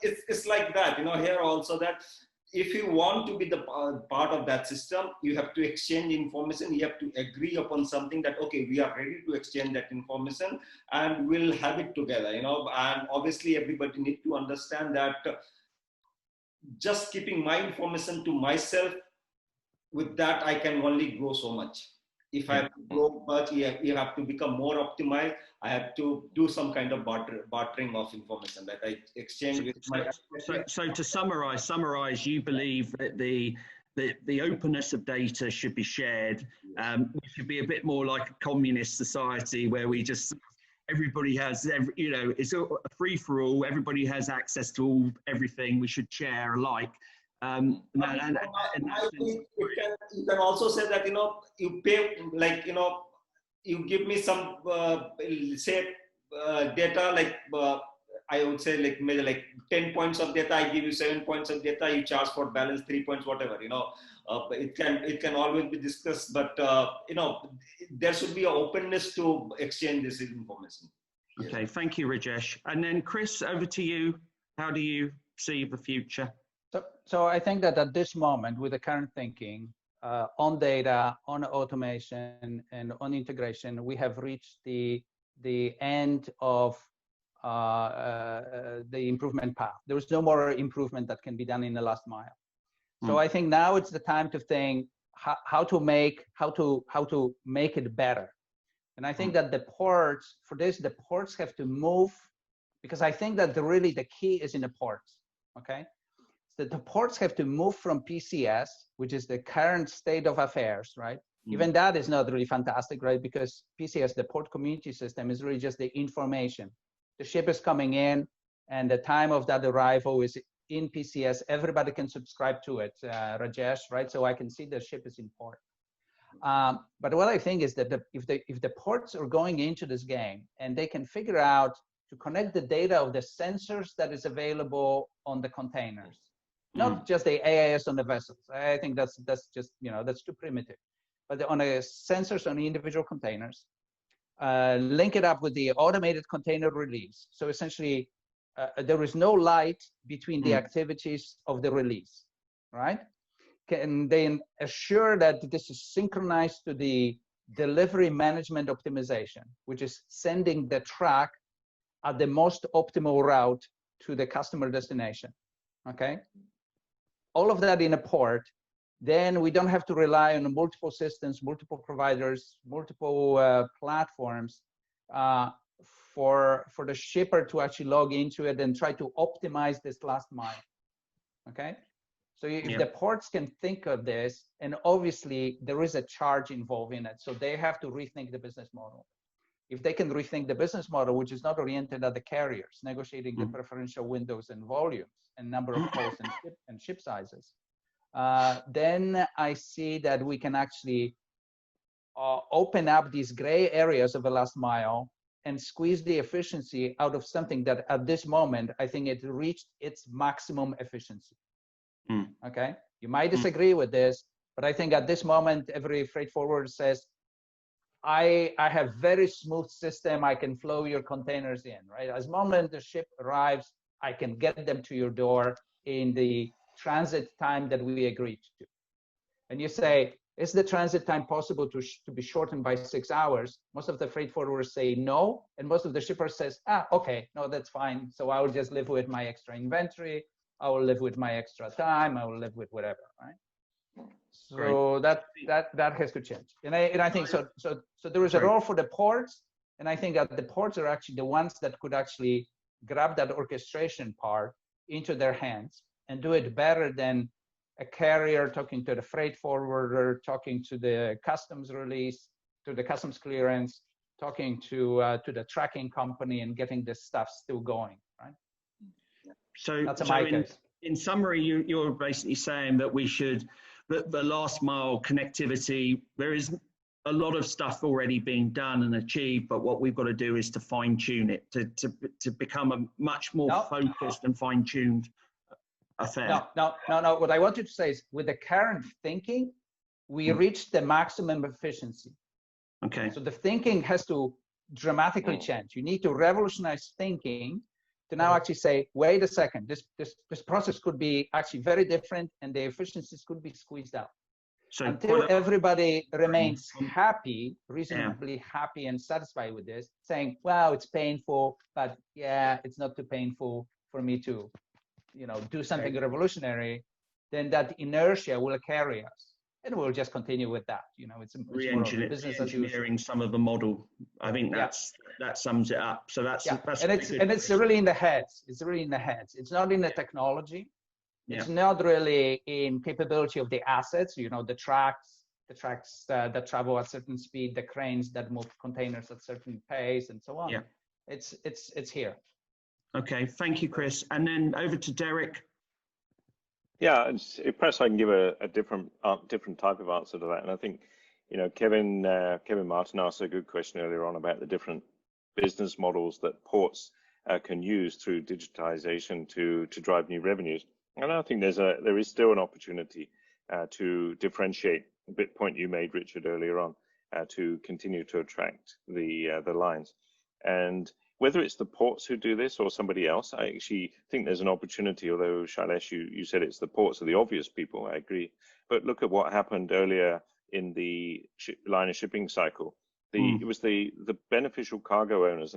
it's like that, here also, that if you want to be the part of that system, you have to exchange information. You have to agree upon something that, okay, we are ready to exchange that information and we'll have it together, and obviously everybody needs to understand that just keeping my information to myself, with that, I can only grow so much. If I have to grow much, you have to become more optimized. I have to do some kind of bartering of information that I exchange with my. So to summarize, you believe that the openness of data should be shared. We should be a bit more like a communist society where we just, everybody has, it's a free for all. Everybody has access to everything. We should share alike. I think you can also say that, you pay, like, you give me some, say, data, like, I would say, like, maybe like 10 points of data, I give you 7 points of data, you charge for balance 3 points, whatever, it can always be discussed, but, there should be an openness to exchange this information. Okay, thank you, Rajesh. And then Chris, over to you. How do you see the future? So I think that at this moment, with the current thinking on data, on automation, and on integration, we have reached the end of the improvement path. There is no more improvement that can be done in the last mile. So I think now it's the time to think how to make it better. And I think that the ports have to move, because I think that really the key is in the ports. Okay. That the ports have to move from PCS, which is the current state of affairs, right? Even that is not really fantastic, right? Because PCS, the port community system, is really just the information. The ship is coming in, and the time of that arrival is in PCS. Everybody can subscribe to it, Rajesh, right? So I can see the ship is in port. But what I think is that if the ports are going into this game and they can figure out to connect the data of the sensors that is available on the containers, not just the AIS on the vessels. I think that's just, that's too primitive. But on the sensors on the individual containers, link it up with the automated container release. So essentially, there is no light between the activities of the release, right? Can then assure that this is synchronized to the delivery management optimization, which is sending the truck at the most optimal route to the customer destination, okay? All of that in a port, then we don't have to rely on multiple systems, multiple providers, multiple platforms for the shipper to actually log into it and try to optimize this last mile. Okay, so if the ports can think of this, and obviously there is a charge involved in it, so they have to rethink the business model. If they can rethink the business model, which is not oriented at the carriers, negotiating the preferential windows and volumes and number of calls and ship sizes, then I see that we can actually open up these gray areas of the last mile and squeeze the efficiency out of something that at this moment, I think it reached its maximum efficiency. Okay, you might disagree with this, but I think at this moment, every freight forwarder says, I have very smooth system. I can flow your containers in, right? As moment the ship arrives, I can get them to your door in the transit time that we agreed to. And you say, is the transit time possible to be shortened by 6 hours? Most of the freight forwarders say no, and most of the shippers says, okay, no, that's fine. So I will just live with my extra inventory. I will live with my extra time. I will live with whatever, right? So that has to change. And I think so there is a role for the ports, and I think that the ports are actually the ones that could actually grab that orchestration part into their hands and do it better than a carrier talking to the freight forwarder, talking to the customs release, to the customs clearance, talking to the tracking company, and getting this stuff still going, right? So that's my case. In summary, you're basically saying that we should, the last mile connectivity, there is a lot of stuff already being done and achieved, but what we've got to do is to fine tune it, to become a much more focused and fine tuned affair. No. What I want you to say is, with the current thinking, we reached the maximum efficiency. Okay. So the thinking has to dramatically change. You need to revolutionize thinking to now actually say, wait a second, this process could be actually very different, and the efficiencies could be squeezed out. So until everybody remains happy, reasonably happy and satisfied with this, saying, wow, it's painful, but yeah, it's not too painful for me to, do something revolutionary, then that inertia will carry us, and we'll just continue with that. It's re-engineering some of the model. I think that sums it up. So that's it's really in the heads. It's really in the heads. It's not in the technology. It's not really in capability of the assets. The tracks that travel at certain speed, the cranes that move containers at certain pace, and so on. Yeah, it's here. Okay, thank you, Chris. And then over to Derek. Yeah, perhaps I can give a different type of answer to that. And I think, Kevin Martin asked a good question earlier on about the different business models that ports can use through digitization to drive new revenues. And I think there is still an opportunity to differentiate a bit point you made, Richard, earlier on, to continue to attract the lines. And whether it's the ports who do this or somebody else, I actually think there's an opportunity, although Shailesh, you said it's the ports are the obvious people, I agree. But look at what happened earlier in the line of shipping cycle. It was the beneficial cargo owners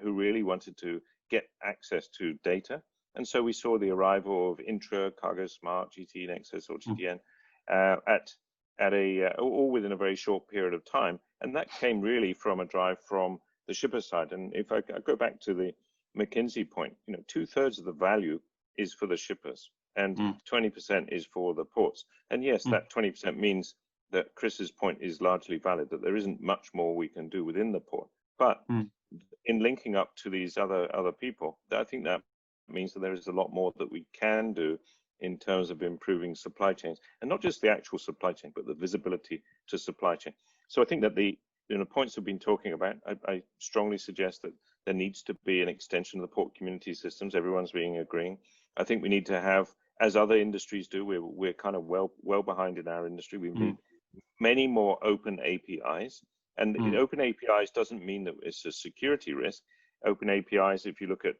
who really wanted to get access to data. And so we saw the arrival of Intra, Cargo Smart, GT, Nexus, or GTN all within a very short period of time. And that came really from a drive from the shipper side. And if I go back to the McKinsey point, 2/3 of the value is for the shippers and 20% is for the ports. And yes, that 20% means that Chris's point is largely valid, that there isn't much more we can do within the port. But in linking up to these other people, I think that means that there is a lot more that we can do in terms of improving supply chains, and not just the actual supply chain, but the visibility to supply chain. So I think that the points we've been talking about, I strongly suggest that there needs to be an extension of the port community systems. Everyone's agreeing. I think we need to have, as other industries do, we're kind of well behind in our industry. We need many more open APIs. And open APIs doesn't mean that it's a security risk. Open APIs, if you look at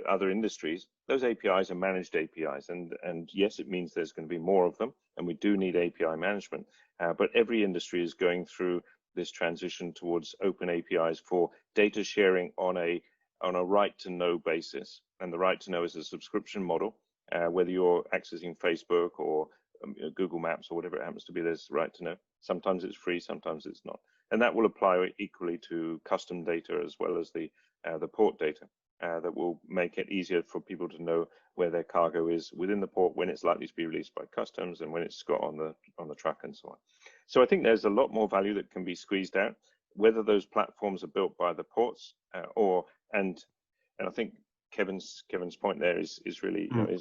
other industries, those APIs are managed APIs, and yes, it means there's going to be more of them, and we do need API management. But every industry is going through this transition towards open APIs for data sharing on a right to know basis, and the right to know is a subscription model. Whether you're accessing Facebook or Google Maps or whatever it happens to be, there's right to know. Sometimes it's free, sometimes it's not. And that will apply equally to custom data as well as the port data. That will make it easier for people to know where their cargo is within the port, when it's likely to be released by customs, and when it's got on the truck and so on. So I think there's a lot more value that can be squeezed out, whether those platforms are built by the ports and I think Kevin's point there is really, you know,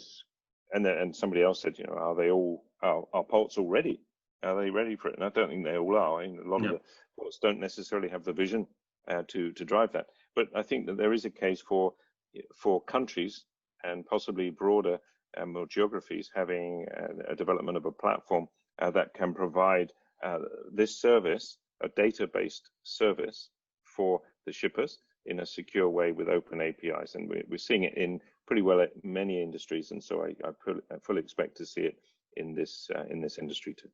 and somebody else said, you know, are ports all ready? Are they ready for it? And I don't think they all are. I mean, a lot of the ports don't necessarily have the vision to drive that. But I think that there is a case for countries and possibly broader more geographies having a development of a platform that can provide this service, a data-based service for the shippers in a secure way with open APIs. And we're seeing it in pretty well at many industries. And so I fully expect to see it in this industry too.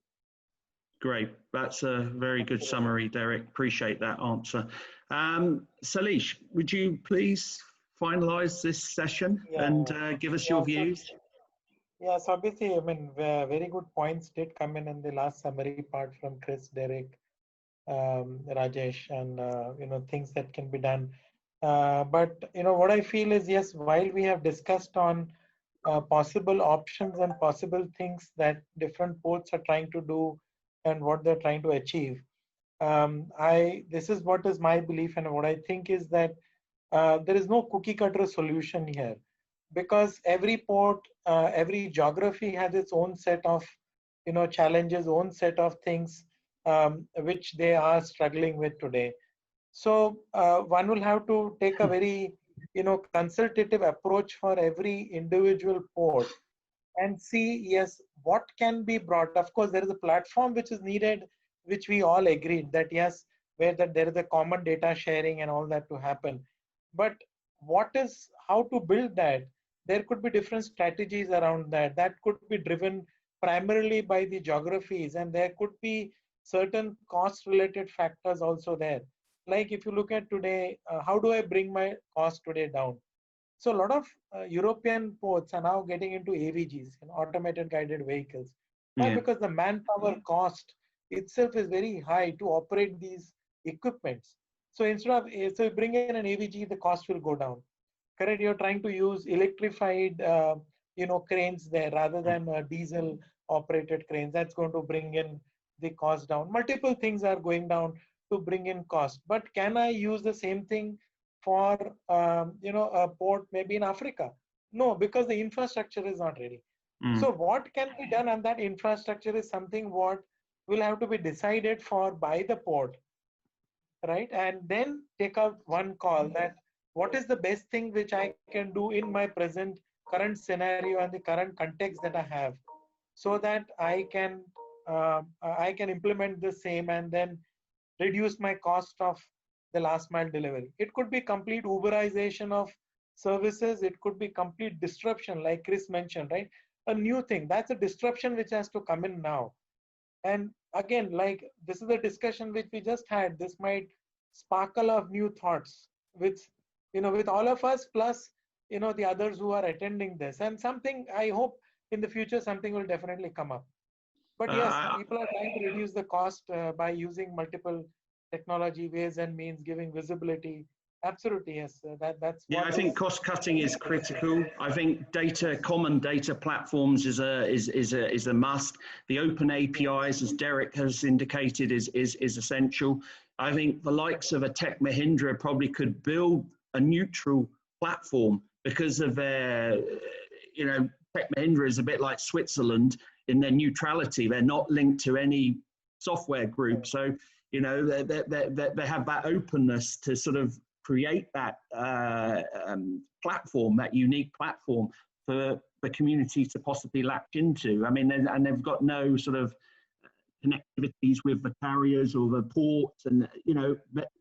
Great. That's a very good summary, Derek. Appreciate that answer. Saleesh, would you please finalize this session and give us your views? Yes, obviously, I mean, very good points did come in the last summary part from Chris, Derek, Rajesh, and, you know, things that can be done. But, you know, what I feel is, yes, while we have discussed on possible options and possible things that different ports are trying to do and what they're trying to achieve, this is what is my belief, and what I think is that there is no cookie cutter solution here, because every port, every geography has its own set of, you know, challenges, own set of things which they are struggling with today. So one will have to take a very, you know, consultative approach for every individual port and see, yes, what can be brought. Of course, there is a platform which is needed, which we all agreed that, yes, where that there is a common data sharing and all that to happen. But how to build that? There could be different strategies around that. That could be driven primarily by the geographies, and there could be certain cost related factors also there. Like if you look at today, how do I bring my cost today down? So a lot of European ports are now getting into AVGs, automated guided vehicles. Why? Because the manpower cost itself is very high to operate these equipments. So instead of, so you bring in an AVG, the cost will go down. Correct? You're trying to use electrified, you know, cranes there rather than diesel operated cranes. That's going to bring in the cost down. Multiple things are going down to bring in cost. But can I use the same thing for, you know, a port maybe in Africa? No, because the infrastructure is not ready. So what can be done, and that infrastructure is something what will have to be decided for by the port, right? And then take out one call that what is the best thing which I can do in my current scenario and the current context that I have, so that I can implement the same and then reduce my cost of the last mile delivery. It could be complete Uberization of services. It could be complete disruption, like Chris mentioned, right? A new thing. That's a disruption which has to come in now. And again, like this is a discussion which we just had. This might sparkle of new thoughts with, you know, with all of us, plus, you know, the others who are attending this. And something, I hope in the future, something will definitely come up. But yes, people are trying to reduce the cost by using multiple technology, ways and means, giving visibility. Absolutely, yes. That's yeah. I think cost cutting is critical. I think common data platforms is a must. The open APIs, as Derek has indicated, is essential. I think the likes of a Tech Mahindra probably could build a neutral platform because of their, you know, Tech Mahindra is a bit like Switzerland in their neutrality. They're not linked to any software group. So, you know, they have that openness to sort of create that platform, that unique platform for the community to possibly latch into. I mean, and they've got no sort of connectivities with the carriers or the ports, and, you know,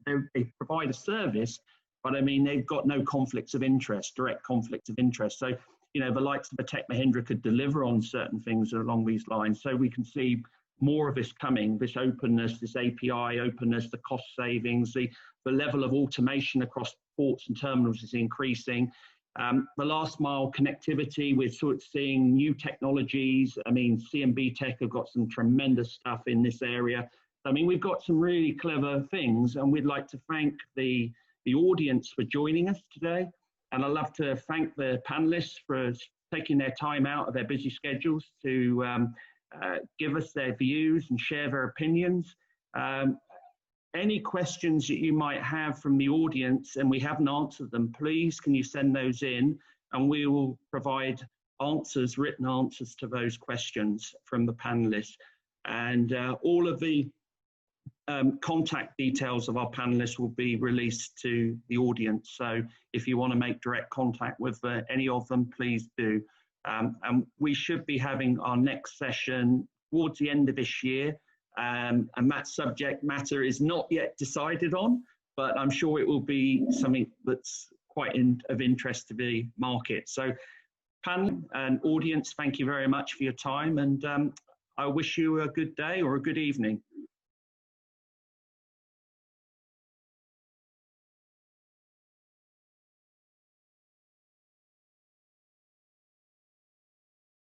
they provide a service, but I mean, they've got no conflicts of interest, direct conflicts of interest. So, you know, the likes of a Tech Mahindra could deliver on certain things along these lines. So we can see more of this coming, this openness, this API openness, the cost savings, the level of automation across ports and terminals is increasing. The last mile connectivity, we're sort of seeing new technologies. I mean, CMB Tech have got some tremendous stuff in this area. I mean, we've got some really clever things, and we'd like to thank the audience for joining us today. And I'd love to thank the panelists for taking their time out of their busy schedules to give us their views and share their opinions. Any questions that you might have from the audience and we haven't answered them, please can you send those in, and we will provide answers, written answers to those questions from the panelists. And all of the contact details of our panelists will be released to the audience. So if you want to make direct contact with any of them, please do. And we should be having our next session towards the end of this year. And that subject matter is not yet decided on, but I'm sure it will be something that's quite of interest to the market. So panel and audience, thank you very much for your time, and I wish you a good day or a good evening.